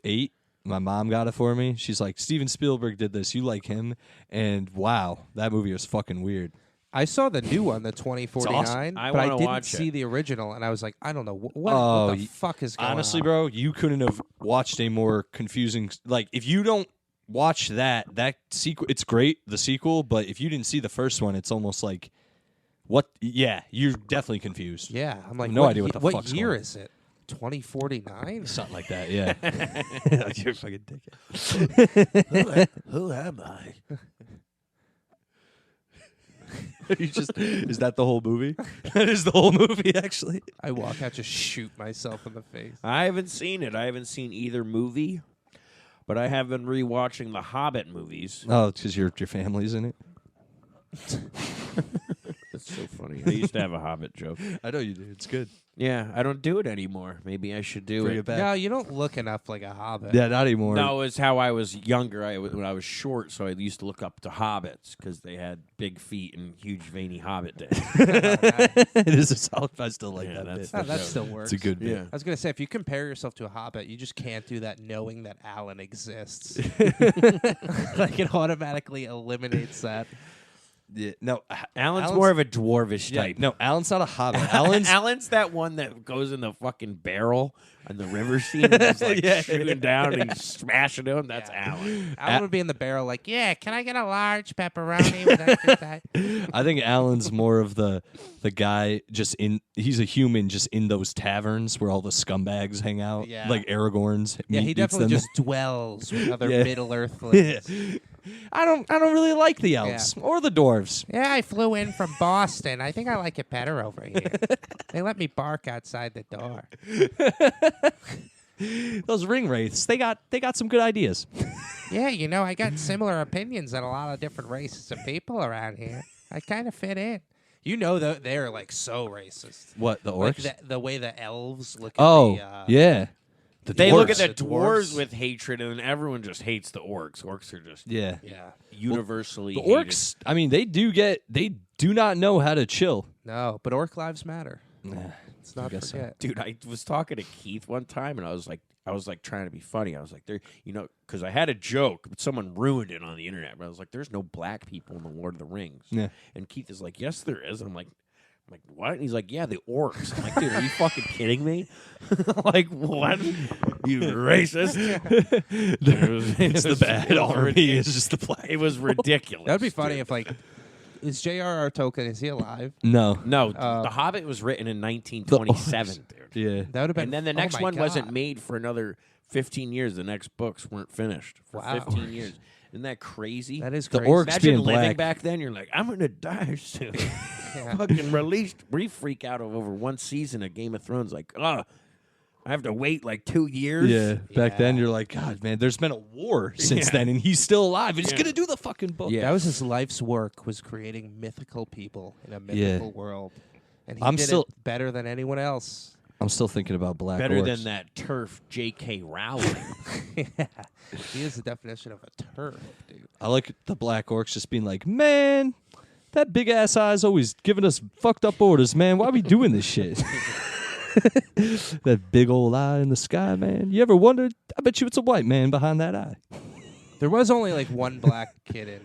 8. My mom got it for me. She's like, Steven Spielberg did this. You like him? And wow, that movie was fucking weird. I saw the new one, the 2049, awesome. I but I wanna didn't watch see it. the original, and I was like, I don't know what Oh, the fuck is going Honestly, on. bro, you couldn't have watched a more confusing. Like, if you don't watch that sequel, it's great, the sequel, but if you didn't see the first one, it's almost like, what? Yeah, you're definitely confused. Yeah, I'm like, No what idea what the what fuck's year going on. is it? 2049? Something like that, yeah. You're fucking dickhead. Who am I? Is that the whole movie? That is the whole movie, actually. I walk out, just shoot myself in the face. I haven't seen it. I haven't seen either movie, but I have been rewatching the Hobbit movies. Oh, it's because your family's in it? That's so funny. I used to have a Hobbit joke. I know you do. It's good. Yeah, I don't do it anymore. Maybe I should do Bring it. it back. No, you don't look enough like a hobbit. Yeah, not anymore. No, it's how I was younger. When I was short, so I used to look up to hobbits because they had big feet and huge veiny hobbit dicks. It is a solid. I still like Yeah, that that's bit. Oh, that still works. It's a good bit. Yeah. I was gonna say, if you compare yourself to a hobbit, you just can't do that knowing that Alan exists. Like it automatically eliminates that. Yeah. No, Alan's more of a dwarvish yeah, type. no, Alan's not a hobbit. Alan's that one that goes in the fucking barrel on the river scene and just like shooting down and smashing him. That's Alan. Alan would be in the barrel like, yeah, can I get a large pepperoni with extra that? I think Alan's more of the guy he's a human just in those taverns where all the scumbags hang out. Yeah. Like Aragorn's. Yeah, he meets definitely them. just dwells with other Yeah. Middle Earthlings. Yeah. I don't really like the elves or the dwarves. Yeah, I flew in from Boston. I think I like it better over here. They let me bark outside the door. Those ring wraiths, they got some good ideas. Yeah, I got similar opinions on a lot of different races of people around here. I kind of fit in. You know that they're like so racist. What, the orcs? Like the way the elves look oh, at the yeah. They look at the dwarves. dwarves with hatred, and then everyone just hates the orcs. Orcs are just Yeah. universally The hated. orcs, I mean, they do not know how to chill. No, but orc lives matter. Let's not guess so. forget. Dude, I was talking to Keith one time, and I was like trying to be funny. I was like, there, because I had a joke, but someone ruined it on the internet. But I was like, there's no black people in the Lord of the Rings. Yeah. And Keith is like, yes, there is. And I'm like, what? And he's like, yeah, the orcs. I'm like, dude, are you fucking kidding me? Like, what? You racist. It's the bad army. It's just the black. It was ridiculous. That'd be funny dude. if like, is J.R.R. Tolkien? Is he alive? No. No, The Hobbit was written in 1927, dude. Yeah. That would have been. And then the oh next my one wasn't God. made for another 15 years. The next books weren't finished for Wow. 15 years. Isn't that crazy? That is The crazy. orcs Imagine being living black. back then. You're like, I'm gonna die soon. Yeah. Fucking released. We freak out over one season of Game of Thrones. Like, I have to wait like 2 years. Yeah. Back then, Yeah. you're like, God, man, there's been a war since then, and he's still alive, and he's Yeah. going to do the fucking book. Yeah. That was his life's work, was creating mythical people in a mythical world, and he I'm did still- it better than anyone else. I'm still thinking about black Better orcs. than that turf J.K. Rowling. Yeah, he is the definition of a turf, dude. I like the black orcs just being like, man, that big ass eye's always giving us fucked up orders, man. Why we doing this shit? That big old eye in the sky, man. You ever wondered? I bet you it's a white man behind that eye. There was only like one black kid in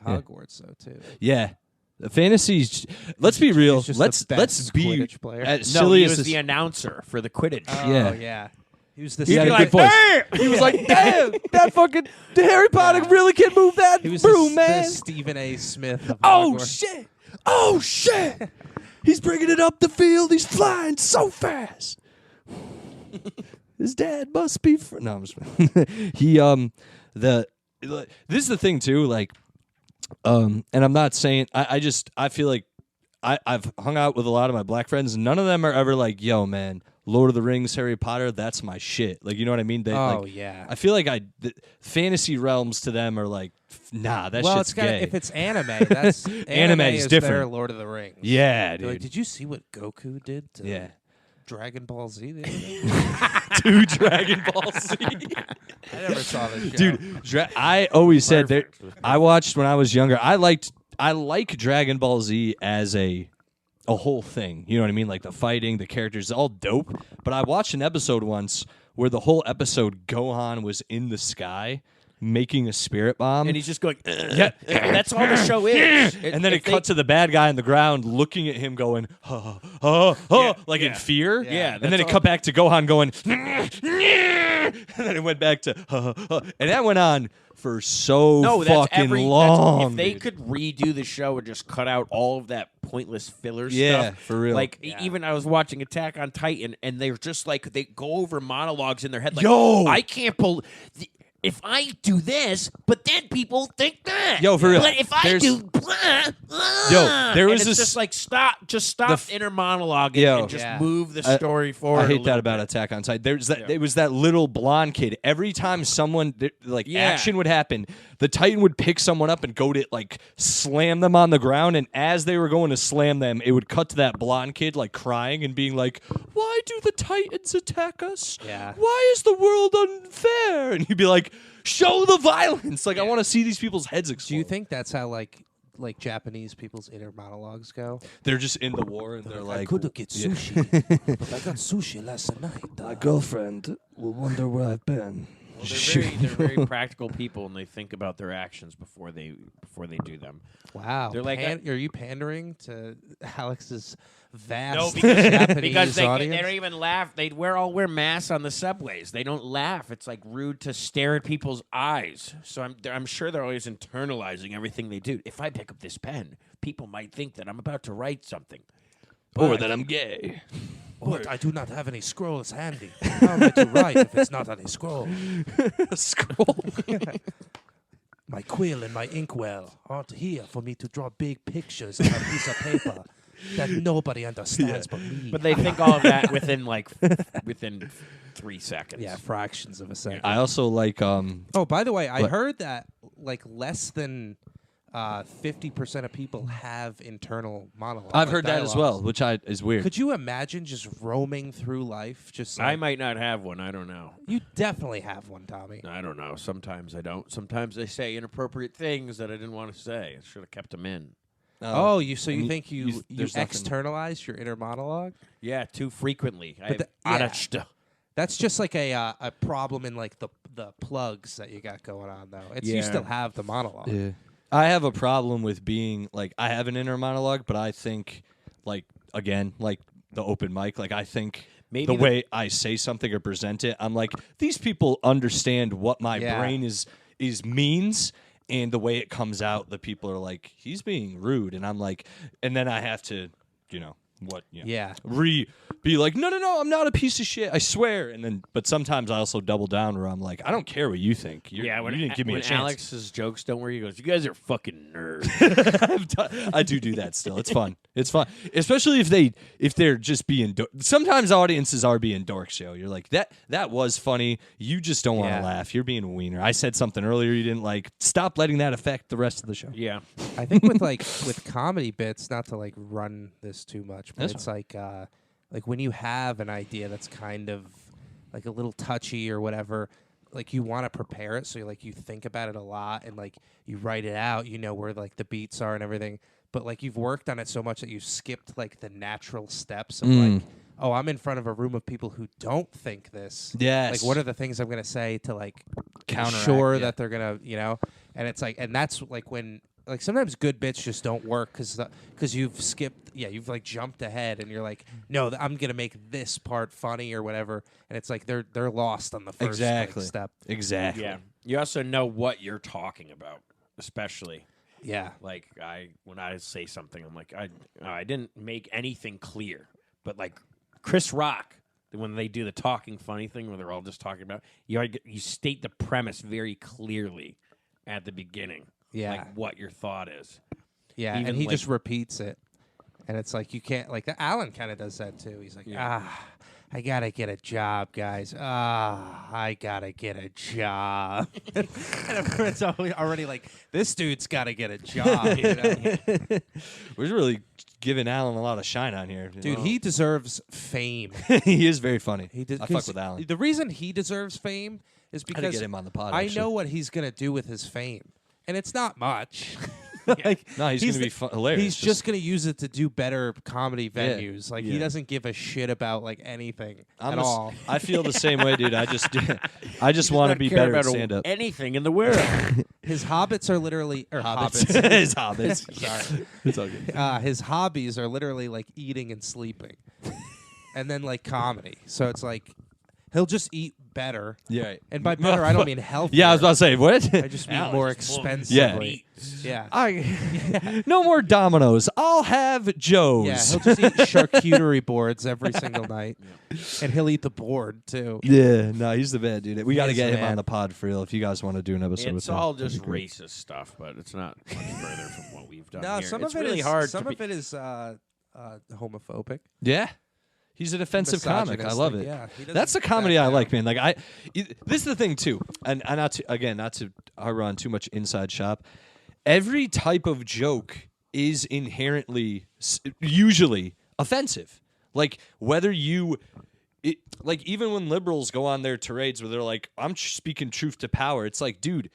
Yeah. Hogwarts, though, too. Yeah. The fantasies. Let's be real. He's just the Let's best be Quidditch player. as No, silly he as was this. the announcer for the Quidditch. Oh, Yeah. yeah. He was the He had a He'd good be like, voice. "Hey!" He was like, "Damn, that fucking Harry Potter really can move that He was broom, the man." Stephen A. Smith of Oh Hogwarts. shit! Oh shit! He's bringing it up the field. He's flying so fast. His dad must be. No, I'm just. He this is the thing too. Like, and I'm not saying. I feel like I've hung out with a lot of my black friends. None of them are ever like, "Yo, man, Lord of the Rings, Harry Potter, that's my shit." Like, you know what I mean? They, Oh, like, yeah. I feel like the fantasy realms to them are like, nah, that Well, shit's it's kinda, gay. if it's anime, that's Anime is their different. Lord of the Rings. Yeah, They're like, dude. did you see what Goku did to Yeah. Dragon Ball Z? the other day?" Dude, Dragon Ball Z. I never saw this show. Dude, I always said that I watched when I was younger. I like Dragon Ball Z as a whole thing. You know what I mean? Like the fighting, the characters, all dope. But I watched an episode once where the whole episode Gohan was in the sky making a spirit bomb. And he's just going, yeah, that's all the show is. and then it cut to the bad guy on the ground looking at him going, like in fear. Yeah, And then that's it cut back to Gohan going, and then it went back to, and that went on for so No, that's fucking long. If they dude. could redo the show and just cut out all of that pointless filler Yeah, stuff. for real. Like, even I was watching Attack on Titan, and they're just like, they go over monologues in their head. Like, Yo! I can't believe. If I do this, but then people think that. Yo, for real. But if I There's- do blah, blah. Yo, there was and it's this- just like, stop inner monologue Yo. and just Yeah. move the story forward. I a hate that little about bit. Attack on Titan. There's that. It was that little blonde kid. Every time someone action would happen, the Titan would pick someone up and go to like slam them on the ground. And as they were going to slam them, it would cut to that blonde kid like crying and being like, "Why do the Titans attack us? Yeah. Why is the world unfair?" And he'd be like, "Show the violence! Like I want to see these people's heads explode." Do you think that's how like Japanese people's inner monologues go? they're just in the war and they're like, get sushi, but I got sushi last night. "My girlfriend will wonder where I've been." Well, they're very practical people, and they think about their actions before they do them. Wow. They're like are you pandering to Alex's vast No, because Japanese they audience? don't even laugh. They wear masks on the subways. They don't laugh. It's like rude to stare at people's eyes. So I'm sure they're always internalizing everything they do. If I pick up this pen, people might think that I'm about to write something. Or that I'm gay. But I do not have any scrolls handy. How am I to write if it's not on a scroll? Scroll. My quill and my inkwell aren't here for me to draw big pictures on a piece of paper that nobody understands but me. But they think all of that within 3 seconds. yeah, fractions of a second. I also like Oh, by the way, I What? heard that like less than 50% of people have internal monologue. I've heard that as well, which is weird. Could you imagine just roaming through life? Just like, I might not have one. I don't know. You definitely have one, Tommy. I don't know. Sometimes I don't. Sometimes I say inappropriate things that I didn't want to say. I should have kept them in. Oh, you think you there's nothing- externalize your inner monologue? Yeah, too frequently. Yeah. That's just like a problem in like the plugs that you got going on though. You Yeah. still have the monologue. Yeah. I have a problem with being like I have an inner monologue, but I think like again like the open mic. Like I think Maybe the the- way I say something or present it, I'm like these people understand what my Yeah. brain is means. And the way it comes out, the people are like, he's being rude. And I'm like, and then I have to, Yeah. be like, no, I'm not a piece of shit. I swear. And then, but sometimes I also double down where I'm like, I don't care what you think. You didn't give me a when chance. Alex's jokes don't work, he goes, "You guys are fucking nerds." I do that still. It's fun. It's fun, especially if they're just being. Sometimes audiences are being dorks. Yo, you're like that was funny. You just don't want to Yeah. laugh. You're being a wiener. I said something earlier you didn't like. Stop letting that affect the rest of the show. Yeah. I think with comedy bits, not to like run this too much, but That's it's like when you have an idea that's kind of like a little touchy or whatever, like you want to prepare it, so you think about it a lot and like you write it out, where like the beats are and everything. But like you've worked on it so much that you skipped like the natural steps of like, oh, I'm in front of a room of people who don't think this. Yes. Like what are the things I'm gonna say to like Counteract, ensure yeah. that they're gonna, and it's like, and that's like when. Like sometimes good bits just don't work because you've skipped, you've like jumped ahead and you're like, no, I'm gonna make this part funny or whatever, and it's like they're lost on the first Exactly. step. Exactly. Yeah. You also know what you're talking about, especially. Yeah, Like when I say something, I'm like, I didn't make anything clear, but like Chris Rock, when they do the talking funny thing where they're all just talking about, you state the premise very clearly at the beginning. Yeah. Like what your thought is. yeah, Even and he like- just repeats it, and it's like you can't like Alan kind of does that too. He's like, I gotta get a job, guys. I gotta get a job. And it's already like, this dude's gotta get a job. We're really giving Alan a lot of shine on here. Dude, he deserves fame. he is very funny. He did, I fuck with Alan. The reason he deserves fame is I had to because get him on the pod. I actually. know what he's gonna do with his fame, and it's not much. Like, No, he's gonna be hilarious. He's just gonna use it to do better comedy Yeah, venues. Like yeah. he doesn't give a shit about like anything at I all. feel the same way, dude. I just want to Not be care better at about stand up. anything in the world. His hobbits are literally hobbits. His hobbits. Sorry. It's all good. His hobbies are literally like eating and sleeping, and then like comedy. So it's like he'll just eat better. Yeah. Right. And by better, I don't mean healthy. Yeah, I was about to say what? I just mean Alan more just won't expensively. Yeah. Yeah. No more Dominoes. I'll have Joe's. Yeah, he'll just eat charcuterie boards every single night, and he'll eat the board too. Yeah, no, he's the man, dude. We got to is get the him on man. the pod for real. If you guys want to do an episode with It's him, all that'd be just great. racist stuff, but it's not much further from what we've done No, here. some It's of it really is hard. some to of it is homophobic. Yeah, he's an offensive comic. I love it. Yeah, he doesn't That's the back comedy I down. like, man. Like this is the thing too, and not to run too much inside shop. Every type of joke is inherently usually offensive. Like whether like even when liberals go on their tirades where they're like, "I'm speaking truth to power," it's like, dude,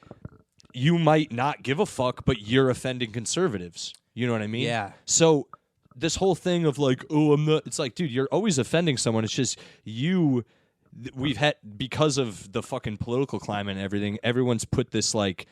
you might not give a fuck, but you're offending conservatives. You know what I mean? Yeah. So this whole thing of like, oh, I'm not. It's like, dude, you're always offending someone. It's just we've had, because of the fucking political climate and everything, everyone's put this like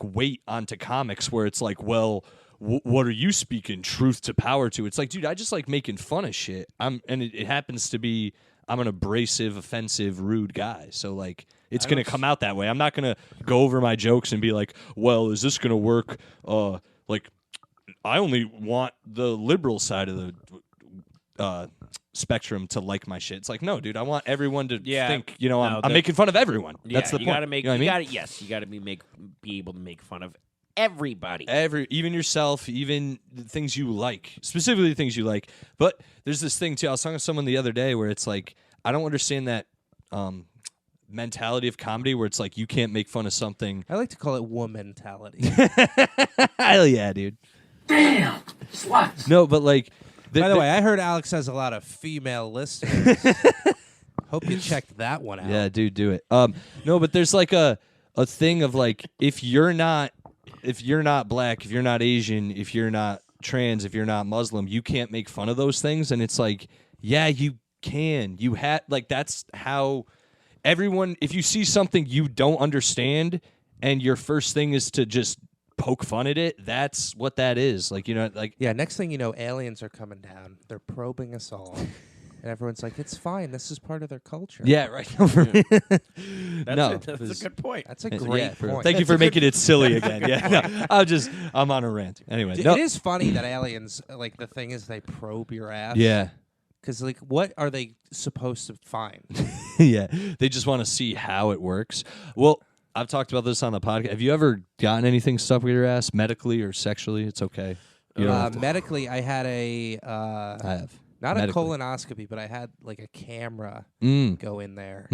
weight onto comics where it's like, well, what are you speaking truth to power to? It's like, dude, I just like making fun of shit. And it happens to be I'm an abrasive, offensive, rude guy. So like it's gonna come out that way. I'm not gonna go over my jokes and be like, well, is this gonna work? Like I only want the liberal side of the spectrum to like my shit. It's like, no, dude, I want everyone to think, I'm making fun of everyone. That's the you point. gotta make. You know what I mean? You gotta be able to make fun of everybody. Even yourself, even the things you like, specifically the things you like. But there's this thing too. I was talking to someone the other day where it's like, I don't understand that mentality of comedy where it's like you can't make fun of something. I like to call it woman-tality. Hell yeah, dude. Damn. Slut. No, but like. By the way, I heard Alex has a lot of female listeners. Hope you checked that one out. Yeah, dude, do it. No, but there's like a thing of like if you're not black, if you're not Asian, if you're not trans, if you're not Muslim, you can't make fun of those things. And it's like, yeah, you can. You had like that's how everyone. If you see something you don't understand, and your first thing is to just poke fun at it, that's what that is. Like, you know, like Yeah, next thing you know, aliens are coming down. They're probing us all. And everyone's like, it's fine. This is part of their culture. yeah, right. That's No, a good point. That's a great point. Thank you for making it silly again. Yeah, no, I'm on a rant. Anyway, no. It is funny that aliens, like, the thing is they probe your ass. Yeah. Because, like, what are they supposed to find? Yeah, they just want to see how it works. Well, I've talked about this on the podcast. Have you ever gotten anything stuck with your ass, medically or sexually? It's okay. You don't have to- Medically, I had a... I have. Not Medically. a colonoscopy, but I had, like, a camera go in there.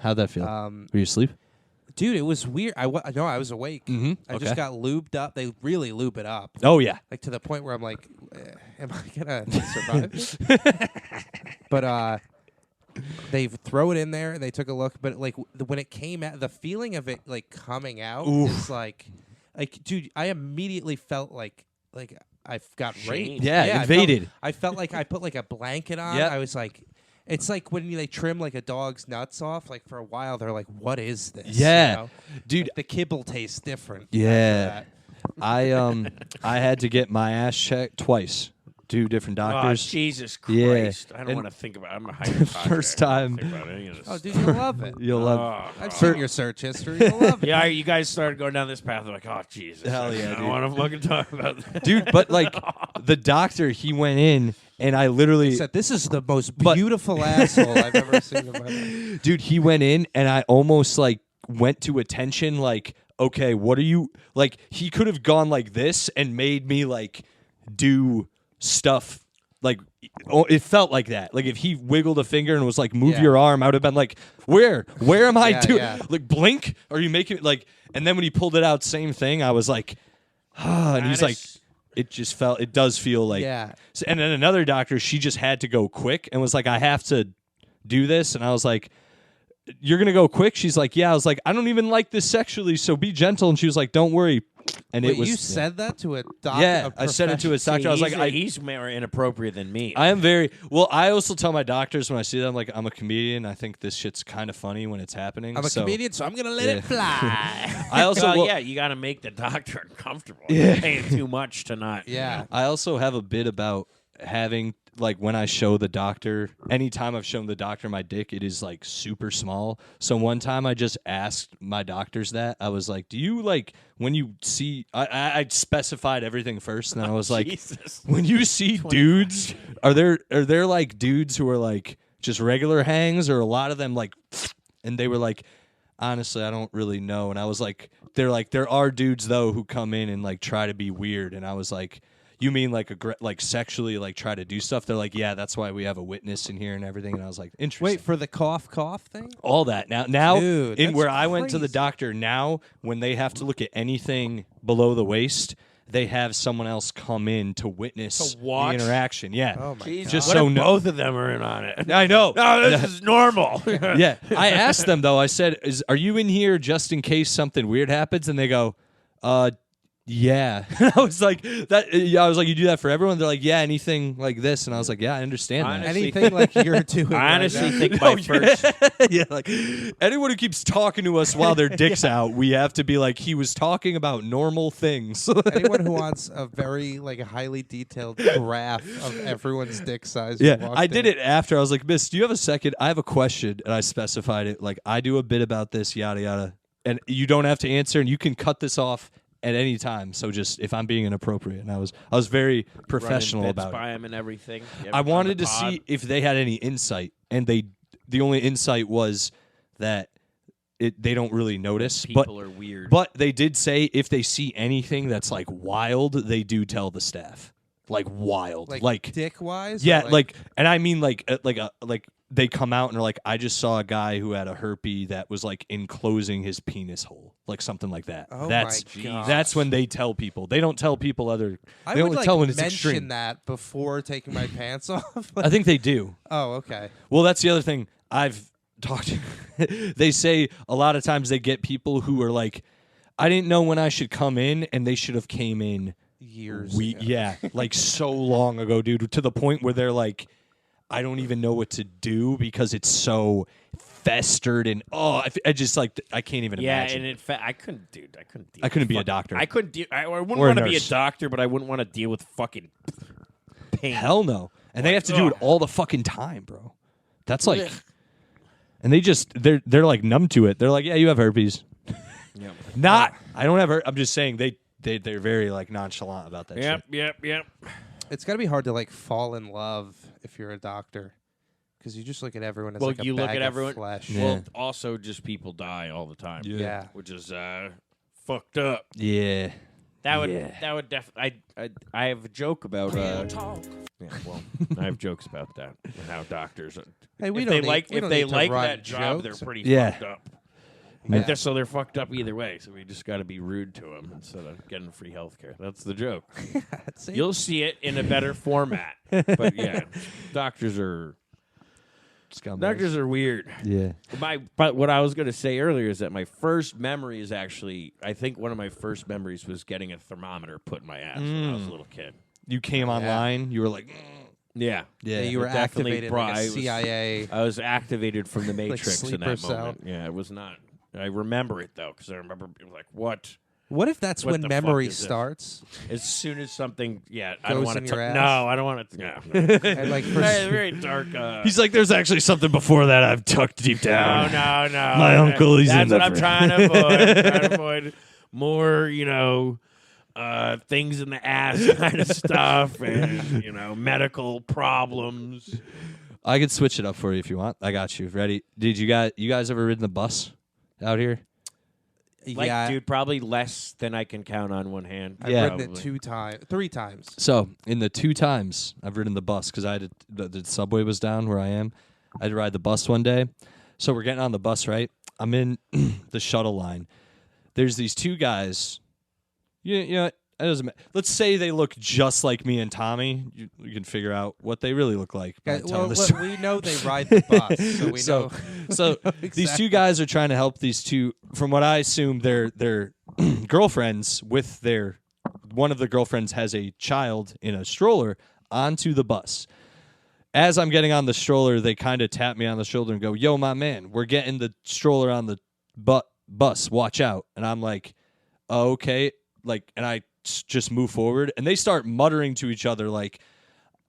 How'd that feel? Were you asleep? Dude, it was weird. No, I was awake. Mhm, I okay. just got lubed up. They really lube it up. Oh, yeah. Like, to the point where I'm like, am I going to survive this? But they throw it in there, and they took a look. But, like, when it came out, the feeling of it, like, coming out is like, dude, I immediately felt like I got raped. Yeah, invaded. I felt like I put, like, a blanket on. Yep. I was like... It's like when they trim like a dog's nuts off. Like for a while, they're like, "What is this?" Yeah. You know? Dude. Like, the kibble tastes different. Yeah. after I had to get my ass checked twice. 2 different Oh, doctors. Jesus Yeah. Christ. I don't And want to think about it. I'm a hypochondriac. first I don't time- think about any of this. that. Oh, dude, you'll love it. You'll love. I've seen your search history. You'll love it. Yeah, you guys started going down this path. I'm like, oh, Jesus. Hell yeah, I dude. don't want to fucking talk about that. Dude, but like the doctor, he went in and I literally He said, "This is the most But- beautiful asshole I've ever seen in my life." dude, he went in and I almost like went to attention like, okay, what are you like he could have gone like this and made me like do stuff like it felt like that. Like if he wiggled a finger and was like, move Yeah. your arm, I would have been like, where am I Yeah, doing? yeah. Like blink? Are you making like? And then when he pulled it out, same thing. I was like, and he's like, it just felt. It does feel like. Yeah. So, and then another doctor, she just had to go quick and was like, I have to do this, and I was like, you're gonna go quick? She's like, yeah. I was like, I don't even like this sexually, so be gentle. And she was like, don't worry. And Wait, it was you said that to a doctor? yeah. I said it to his doctor. I was like, he's more inappropriate than me. I am very well. I also tell my doctors when I see them, like, I'm a comedian. I think this shit's kind of funny when it's happening. I'm a so comedian, so I'm gonna let Yeah. it fly. I also well, well, yeah, you got to make the doctor uncomfortable. Yeah. You're paying too much to not. Yeah. I also have a bit about having like when I show the doctor. Anytime I've shown the doctor my dick, it is like super small. So one time I just asked my doctors that. I was like, "Do you like when you see?" I specified everything first, and then I was like, Jesus. "When you see dudes, are there like dudes who are like just regular hangs, or a lot of them like?" And they were like, honestly, I don't really know. And I was like, there are dudes though who come in and like try to be weird. And I was like, you mean like like sexually like try to do stuff? They're like, yeah, that's why we have a witness in here and everything. And I was like, interesting. Wait for the cough thing. All that now Dude, in that's where I went to the crazy. doctor now, when they have to look at anything below the waist, they have someone else come in to witness To watch? the interaction. Yeah. Oh my Jesus. Just What so if no- both of them are in on it? I know. No, this is normal. Yeah. I asked them though, I said, are you in here just in case something weird happens? And they go, yeah. I was like, I was like, you do that for everyone? They're like, yeah, anything like this. And I was like, yeah, I understand that. Honestly, Anything like you're doing. I honestly right think my first. Yeah, like anyone who keeps talking to us while their dick's out, we have to be like, he was talking about normal things. now. Anyone who wants a very like highly detailed graph of everyone's dick size. Yeah, walked I did in. it after. I was like, Miss, do you have a second? I have a question. And I specified it. Like, I do a bit about this, yada, yada. And you don't have to answer, and you can cut this off at any time. So just if I'm being inappropriate. And I was very professional running bits about by it. him and everything. I wanted to see if they had any insight. And the only insight was that they don't really notice. people are weird. But they did say if they see anything that's like wild, they do tell the staff. Like wild. like dick wise. yeah, like and I mean like they come out and are like, I just saw a guy who had a herpes that was like enclosing his penis hole, like something like that. Oh that's my gosh. that's when they tell people. They don't tell people other. I They would only like tell when it's mention extreme. that before taking my pants off. I think they do. Oh, okay. Well, that's the other thing I've talked to. They say a lot of times they get people who are like, I didn't know when I should come in, and they should have came in Years ago. Yeah, like so long ago, dude, to the point where they're like, I don't even know what to do because it's so festered and I just like I can't even imagine. And in fact, I couldn't deal I couldn't with be a doctor. I couldn't deal. I wouldn't Or a want to be a nurse. doctor, but I wouldn't want to deal with fucking pain. Hell no. And they have to do it all the fucking time, bro. That's like, Ugh. and they're like numb to it. They're like, yeah, you have herpes. Yep. Not, I don't have. I'm just saying they're very like nonchalant about that shit. Yep. It's got to be hard to like fall in love if you're a doctor, because you just look at everyone as Well, like a you look bag at of everyone. flesh. Yeah. Well, also just people die all the time. Yeah. Which is fucked up. Yeah. That would Yeah. that would definitely. I have a joke about. Yeah, well, I have jokes about that and how doctors. Hey, we if don't they need- like we if don't they need to like run that job, jokes. they're pretty Yeah. fucked up. Yeah. So they're fucked up either way. So we just got to be rude to them instead of getting free health care. That's the joke. See? You'll see it in a better format. But yeah, doctors are weird. Yeah. But what I was going to say earlier is that my first memory is actually, I think one of my first memories was getting a thermometer put in my ass when I was a little kid. You came online. You were like, Yeah. Yeah, you were It definitely activated like I a was- CIA. I was activated from the Matrix in sleeper that cell. moment. Yeah, it was not. I remember it though, because I remember it was like, what? What if that's What when the fuck memory is this? starts? As soon as something, I don't Goes want in to. your ass? No, I don't want to. No. And like for Very dark. he's like, there's actually something before that I've tucked deep no, down. no. My uncle, he's in That's what the I'm trying to avoid. I'm trying to avoid more, things in the ass kind of stuff, and medical problems. I could switch it up for you if you want. I got you. Ready? Did you guys ever ridden the bus out here? yeah, Dude, probably less than I can count on one hand. I've Yeah. ridden it 3 times. So in the 2 times I've ridden the bus, because I had the subway was down where I am. I had to ride the bus one day. So we're getting on the bus, right? I'm in the shuttle line. There's these 2 guys. You know, it doesn't matter. Let's say they look just like me and Tommy. You can figure out what they really look like by telling Well, the look, story. we know they ride the bus, so we So- know. So these 2 guys are trying to help these 2, from what I assume, their girlfriends with one of the girlfriends has a child in a stroller onto the bus. As I'm getting on the stroller, they kind of tap me on the shoulder and go, "Yo, my man, we're getting the stroller on the bus. Watch out." And I'm like, oh, "Okay." And I just move forward, and they start muttering to each other like,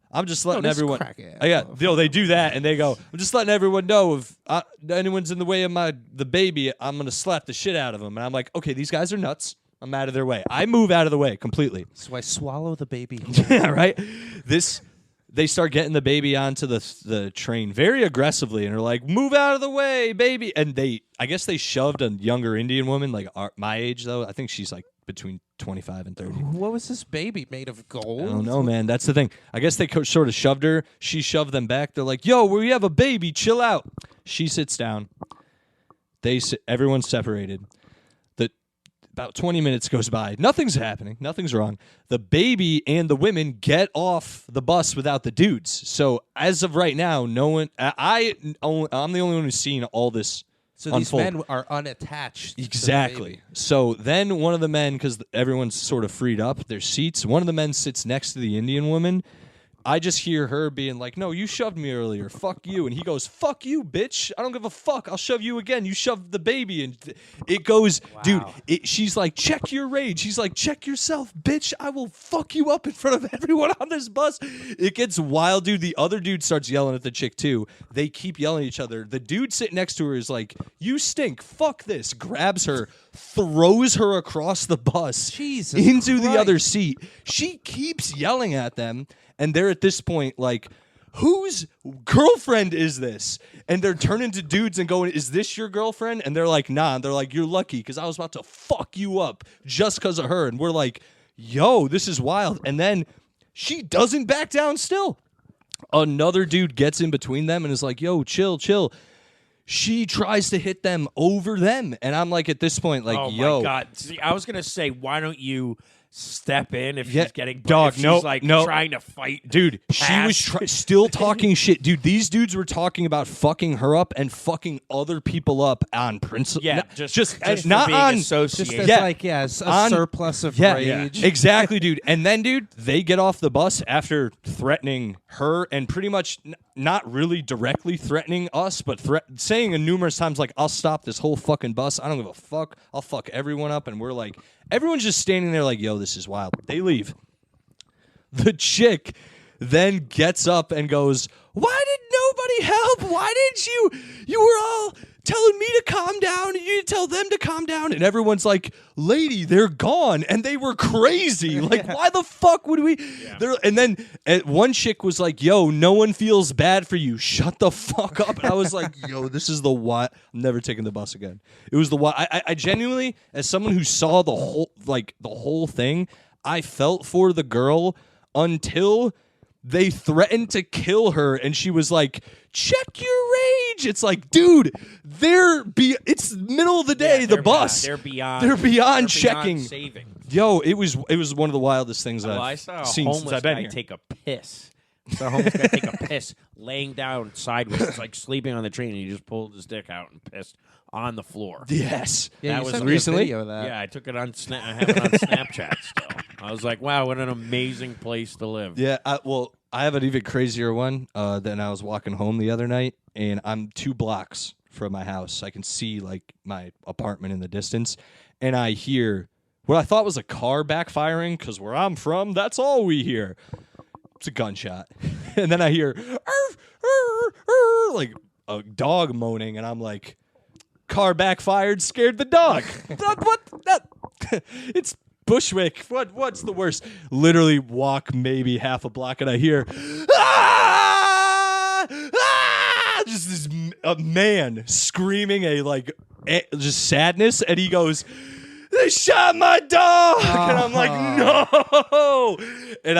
I'm just letting this everyone. crackhead. They do that, and they go, I'm just letting everyone know if anyone's in the way of the baby, I'm gonna slap the shit out of them. And I'm like, okay, these guys are nuts. I'm out of their way. I move out of the way completely. So I swallow the baby. Yeah, right. They start getting the baby onto the train very aggressively, and are like, "Move out of the way, baby!" And I guess they shoved a younger Indian woman, like my age though. I think she's like between 25 and 30. What was this baby made of gold? I don't know, man. That's the thing. I guess they sort of shoved her. She shoved them back. They're like, "Yo, we have a baby. Chill out." She sits down. Everyone's separated. About 20 minutes goes by. Nothing's happening. Nothing's wrong. The baby and the women get off the bus without the dudes. So as of right now, no one. I'm the only one who's seen all this. So these unfold. men are unattached. to the Exactly. baby. So then one of the men, because everyone's sort of freed up their seats, one of the men sits next to the Indian woman. I just hear her being like, "No, you shoved me earlier. Fuck you." And he goes, "Fuck you, bitch. I don't give a fuck. I'll shove you again. You shoved the baby." And it goes, dude, she's like, "Check your rage." He's like, "Check yourself, bitch. I will fuck you up in front of everyone on this bus." It gets wild, dude. The other dude starts yelling at the chick, too. They keep yelling at each other. The dude sitting next to her is like, "You stink. Fuck this." Grabs her, throws her across the bus Jesus into the Christ. other seat. She keeps yelling at them. And they're at this point like, whose girlfriend is this? And they're turning to dudes and going, "Is this your girlfriend?" And they're like, "Nah." And they're like, "You're lucky because I was about to fuck you up just because of her." And we're like, yo, this is wild. And then she doesn't back down still. Another dude gets in between them and is like, yo, chill. She tries to hit them over them. And I'm like, at this point, like, Oh yo. my God. See, I was going to say, why don't you step in if Yeah, she's getting dog, if she's no, like no. trying to fight? Dude, she was still talking shit. Dude, these dudes were talking about fucking her up and fucking other people up on principle. Yeah, just for not being on associated. Just as Yeah. a On- surplus of Yeah, rage. exactly, dude. And then, dude, they get off the bus after threatening her and pretty much not really directly threatening us, but saying numerous times, like, I'll stop this whole fucking bus. I don't give a fuck. I'll fuck everyone up. And we're like, everyone's just standing there like, yo, this is wild. They leave. The chick then gets up and goes, why did nobody help? Why didn't you? You were all telling me to calm down and you didn't tell them to calm down. And everyone's like, lady, they're gone. And they were crazy. Like, why the fuck would we? Yeah. And then one chick was like, yo, no one feels bad for you. Shut the fuck up. And I was like, yo, this is the what? I'm never taking the bus again. It was the what? I genuinely, as someone who saw the whole thing, I felt for the girl until they threatened to kill her, and she was like, check your rage. It's like, dude, it's middle of the day, the bus. They're beyond beyond checking. saving. Yo, it was one of the wildest things I I've saw a seen since homeless I've been guy here. take a piss. So a homeless guy take a piss laying down sideways. It's like sleeping on the train, and he just pulled his dick out and pissed on the floor. Yes. Yeah, That you was sent me a recently? video of that. Yeah, I took it on I have it on Snapchat still. I was like, wow, what an amazing place to live. Yeah, I have an even crazier one. Then I was walking home the other night, and I'm 2 blocks from my house. I can see like my apartment in the distance, and I hear what I thought was a car backfiring because where I'm from, that's all we hear. It's a gunshot, and then I hear like a dog moaning, and I'm like, car backfired, scared the dog. It's Bushwick. What's the worst? Literally walk maybe half a block and I hear just this a man screaming just sadness, and he goes, they shot my dog, and I'm like, no. And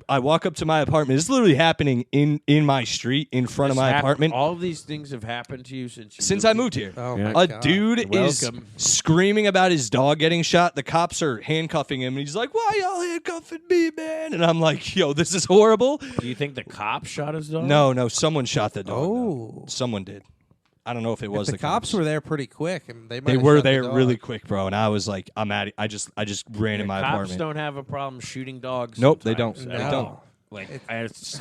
I walk up to my apartment. It's literally happening in my street in front of my apartment. All of these things have happened to you since I moved here. Oh, Yeah. my A God. dude You're is welcome. screaming about his dog getting shot. The cops are handcuffing him, and he's like, why y'all handcuffing me, man? And I'm like, yo, this is horrible. Do you think the cop shot his dog? No, someone shot the dog. Oh. though. Someone did. I don't know if it was The cops were there pretty quick, and they might They have were shot the there dog. really quick, bro. And I was like, I'm at it. I just ran in my Cops apartment. don't have a problem shooting dogs. Nope, they sometimes don't. at They all. don't. Like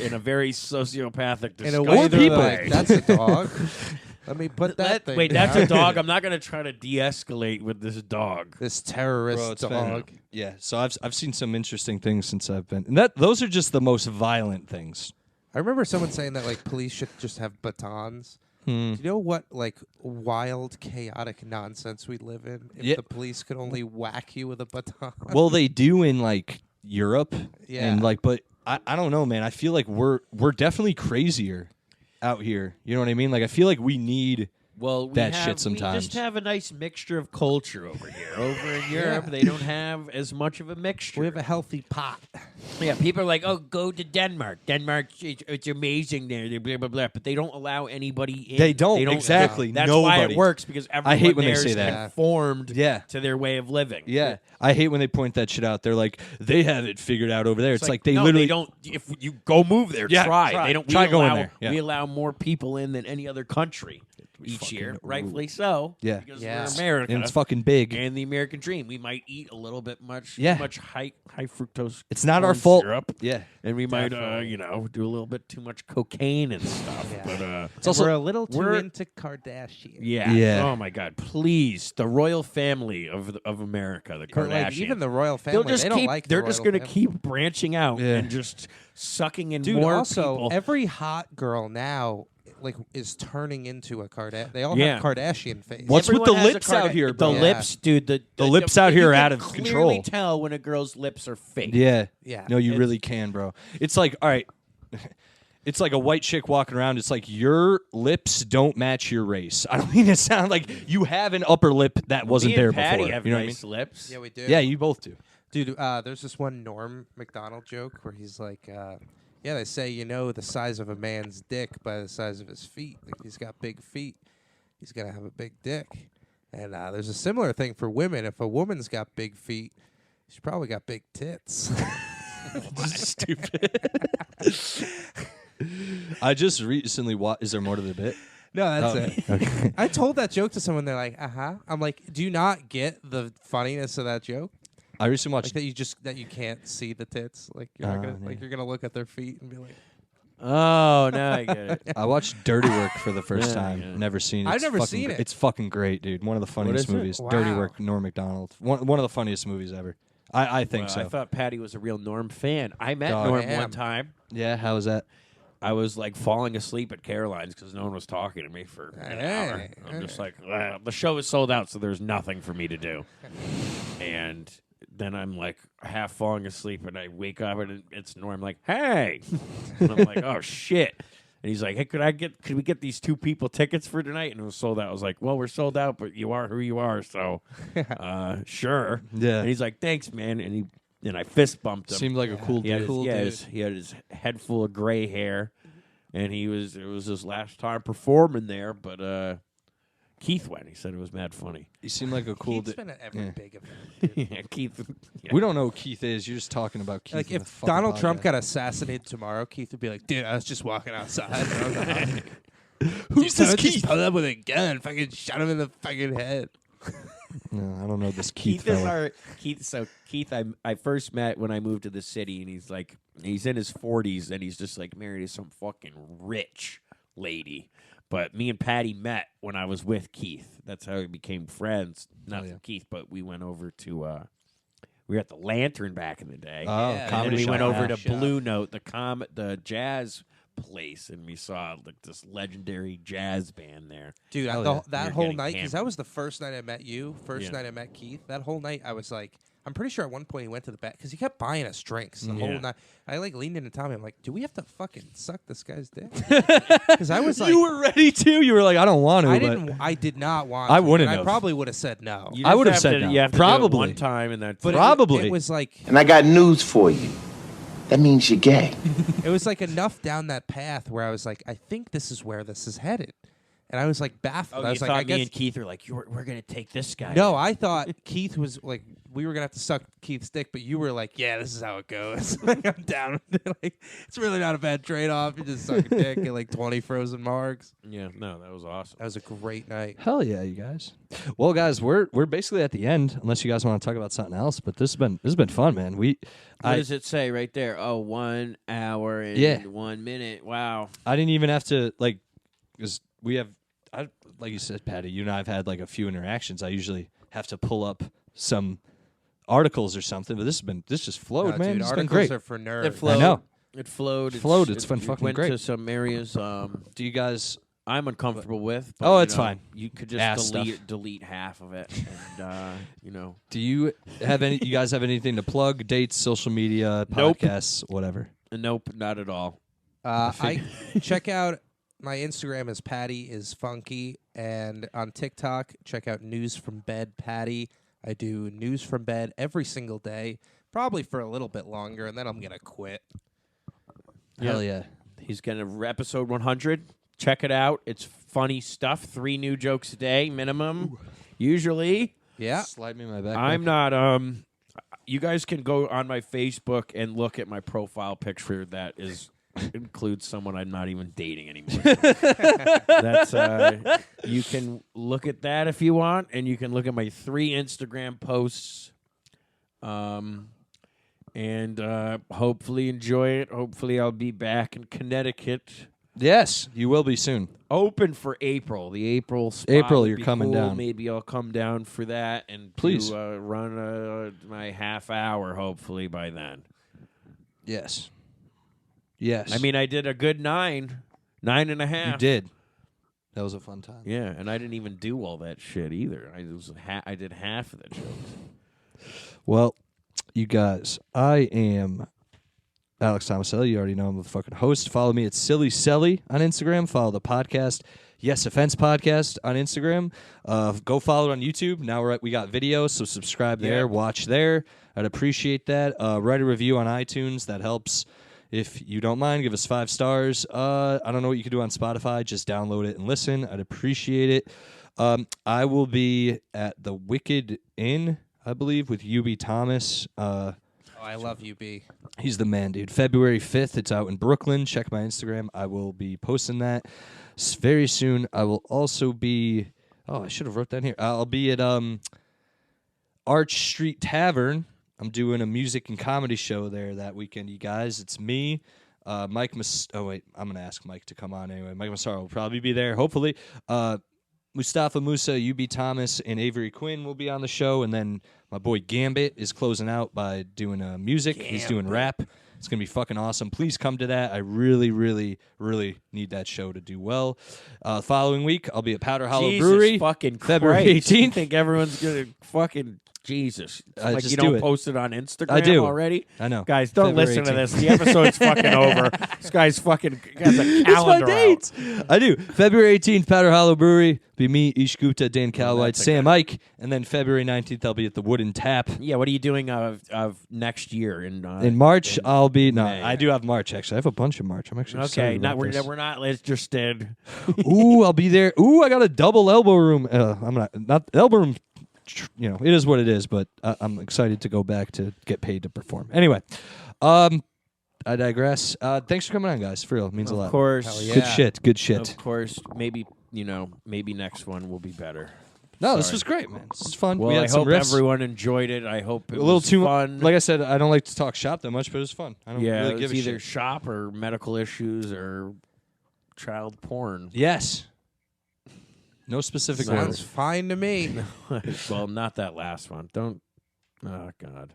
in a very sociopathic, In a disgusting way, they're people. like, that's a dog. Let me put that thing Wait, that's down. a dog. I'm not going to try to de-escalate with this dog. This terrorist Bro, it's been- dog. Yeah, so I've seen some interesting things since I've been. And those are just the most violent things. I remember someone saying that like police should just have batons. Do you know what like wild, chaotic nonsense we live in? If Yeah. the police could only whack you with a baton. Well, they do in like Europe, Yeah. and like, but I don't know, man. I feel like we're definitely crazier out here. You know what I mean? Like, I feel like we need Well, we that have, shit sometimes. We just have a nice mixture of culture over here. Over in Europe, they don't have as much of a mixture. We have a healthy pot. Yeah, people are like, oh, go to Denmark. Denmark, it's amazing there. They blah, blah, blah. But they don't allow anybody in. They don't, exactly. That's why Nobody. it works, because everyone hate when they there say is that. conformed Yeah. to their way of living. Yeah, I hate when they point that shit out. They're like, they have it figured out over there. It's like they no, literally they don't. If you go move there, Yeah, try. try. They don't. Try we going allow, there. Yeah. We allow more people in than any other country each year, rightfully so. Yeah. because Yeah. we're America, and it's fucking big. and the American dream. We might eat a little bit much, Yeah. too much high fructose. It's not our corn fault. syrup, Yeah, and we might, Definitely. do a little bit too much cocaine and stuff. Yeah. But it's also we're a little too we're- into Kardashian. yeah. Yeah. Oh my God! Please, the royal family of America, the But, like, Kardashians. even the royal family, They'll just they don't keep. like. They're the just royal going to family. keep branching out Yeah. and just sucking in Dude, more also people. every hot girl now like is turning into a Kardashian. They all Yeah. have Kardashian face. What's with Everyone the has a lips out here, The bro? Yeah. lips, dude. The lips out you here are can out of clearly control. Tell when a girl's lips are fake. yeah, Yeah. No, you It's- really can, bro. It's like, all right, it's like a white chick walking around. It's like your lips don't match your race. I don't mean to sound like you have an upper lip that wasn't Me there and Patty before. have You know nice lips. Yeah, we do. what I mean? Yeah, you both do. Dude, there's this one Norm Macdonald joke where he's like, Yeah, they say you know the size of a man's dick by the size of his feet. Like, he's got big feet, he's gonna have a big dick. And there's a similar thing for women. If a woman's got big feet, she's probably got big tits. Stupid. I just recently watched. Is there more to the bit? No, that's it. Okay. I told that joke to someone. They're like, I'm like, do you not get the funniness of that joke? I recently watched. Like that you can't see the tits. Like you're not gonna like you're gonna look at their feet and be like, Oh, now I get it. I watched Dirty Work for the first Yeah, time. yeah. Never seen it. I've It's never fucking seen it. It's fucking great, dude. One of the funniest is it? movies. Dirty Wow. Work, Norm Macdonald. One of the funniest movies ever. I think Well, so. I thought Patty was a real Norm fan. I met Dog. Norm I am. one time. Yeah, how was that? I was like falling asleep at Caroline's because no one was talking to me for an hour. Hey, I'm just like, the show is sold out, so there's nothing for me to do. And then I'm like half falling asleep, and I wake up, and it's Norm like, hey. And I'm like, oh, shit. And he's like, hey, could we get these 2 people tickets for tonight? And it was sold out. I was like, well, we're sold out, but you are who you are, so sure. Yeah. And he's like, thanks, man. And I fist bumped him. Seemed like a cool He had, dude. he had his head full of gray hair, and it was his last time performing there. But Keith went. He said it was mad funny. He seemed like a cool Keith's dude. been at every Yeah. big event. Dude. Yeah, Keith. Yeah. We don't know who Keith is. You're just talking about Keith. Like in the if fucking Donald Trump podcast. got assassinated tomorrow, Keith would be like, "Dude, I was just walking outside. And I was like, Who's this Keith? Pulled up with a gun, fucking shot him in the fucking head." No, I don't know this Keith. Keith is fella. our Keith. So Keith, I first met when I moved to the city, and he's in his 40s, and he's just like married to some fucking rich lady. But me and Patty met when I was with Keith. That's how we became friends. Not yeah. with Keith, but we went over to. We were at the Lantern back in the day. Oh, Yeah, And comedy then we shop. went over Yeah. to Blue Note, the jazz place, and we saw like this legendary jazz band there. Dude, Hell that yeah. that You're whole getting night, because hammered. that was the first night I met you, Yeah. night I met Keith. That whole night, I was like, I'm pretty sure at one point he went to the back because he kept buying us drinks the whole Yeah. night. I like leaned in and Tommy, I'm like, do we have to fucking suck this guy's dick? Because I was like, You were ready to. You were like, I don't want to. I did not want. I to, wouldn't and have. I probably would have said no. You I just would have have said to- no. You have to do it Probably. one time, and that's But Probably. it was like And I got news for you. That means you're gay. it was like enough down that path where I was like, I think this is where this is headed, and I was like baffled. Oh, I you was like, thought I me guess and Keith are like, we're gonna take this guy. no, I thought Keith was like, we were gonna have to suck Keith's dick, but you were like, yeah, this is how it goes. Like, I'm down with it. Like, it's really not a bad trade off. You just suck a dick, get like 20 frozen marks. Yeah, no, that was awesome. That was a great night. Hell yeah, you guys. Well, guys, we're basically at the end, unless you guys want to talk about something else. But this has been fun, man. What does it say right there? Oh, 1 hour and 1 minute. Wow. I didn't even have to because we have, like you said, Patty. You and I have had like a few interactions. I usually have to pull up some articles or something, but this just flowed, No, man. dude, It's been articles great. are for nerds. It flowed. I know. It flowed. Flowed. It's been it fucking went great. to some areas Do you guys? I'm uncomfortable with. But, Oh, you it's know, fine. You could Ass just delete half of it, and Do you have any? You guys have anything to plug? Dates, social media, Nope. podcasts, whatever. Nope, not at all. I check out my Instagram is Patty is Funky, and on TikTok check out News from Bed Patty. I do news from bed every single day, probably for a little bit longer, and then I'm gonna quit. Hell yeah. He's gonna episode 100. Check it out. It's funny stuff. 3 new jokes a day minimum. Usually. Yeah, Slide me my back. I'm not. You guys can go on my Facebook and look at my profile picture. That includes someone I'm not even dating anymore. That's you can look at that if you want, and you can look at my 3 Instagram posts. And hopefully enjoy it. Hopefully I'll be back in Connecticut. Yes, you will be soon. Open for April. The April spot April, would you're be coming cool. down. Maybe I'll come down for that and Please. run my half hour. Hopefully by then. Yes. Yes. I mean, I did a good 9.5. you did. That was a fun time. Yeah, and I didn't even do all that shit either. I did half of the jokes. Well, you guys, I am Alex Tomaselli. You already know I'm the fucking host. Follow me at Silly Selly on Instagram. Follow the podcast, Yes Offense Podcast on Instagram. Go follow it on YouTube. Now we got videos, so subscribe there, Yeah. watch there. I'd appreciate that. Write a review on iTunes. That helps If you don't mind, give us 5 stars. I don't know what you can do on Spotify. Just download it and listen. I'd appreciate it. I will be at the Wicked Inn, I believe, with UB Thomas. I love UB. He's the man, dude. February 5th, it's out in Brooklyn. Check my Instagram. I will be posting that very soon. I will also be... Oh, I should have wrote that here. I'll be at Arch Street Tavern. I'm doing a music and comedy show there that weekend, you guys. It's me, Mike oh, wait. I'm going to ask Mike to come on anyway. Mike Massaro will probably be there, hopefully. Mustafa Musa, UB Thomas, and Avery Quinn will be on the show. And then my boy Gambit is closing out by doing music. He's doing rap. It's going to be fucking awesome. Please come to that. I really, really, really need that show to do well. Following week, I'll be at Powder Hollow Jesus Brewery. Fucking February Christ. 18th. You think everyone's going to fucking... Jesus. Like just you do don't it. post it on Instagram I do. already? I know. Guys, don't February listen to 18th. this. The episode's fucking over. This guy's fucking has a calendar It's my out. dates. I do. February 18th, Powder Hollow Brewery. Be me, Ish Gupta, Dan Calwhite, Sam Ike. And then February 19th, I'll be at the Wooden Tap. Yeah, what are you doing of next year? In March, I'll be... No, May. I do have March, actually. I have a bunch of March. I'm actually Okay, excited not about this. we're not interested. Ooh, I'll be there. Ooh, I got a double elbow room. I'm not elbow room. You know, it is what it is, but I'm excited to go back to get paid to perform. Anyway, I digress. Thanks for coming on, guys. For real, it means a lot. Of course. Hell yeah. Good shit. Good shit. Of course. Maybe, maybe next one will be better. No, this Sorry. was great, man. This is fun. Well, we had I some hope riffs. everyone enjoyed it. I hope it A little was too fun. Like I said, I don't like to talk shop that much, but it was fun. I don't yeah, really give it's a either shit. shop or medical issues or child porn. Yes. No specific Sounds words. fine to me. Well, not that last one. Don't. Oh God.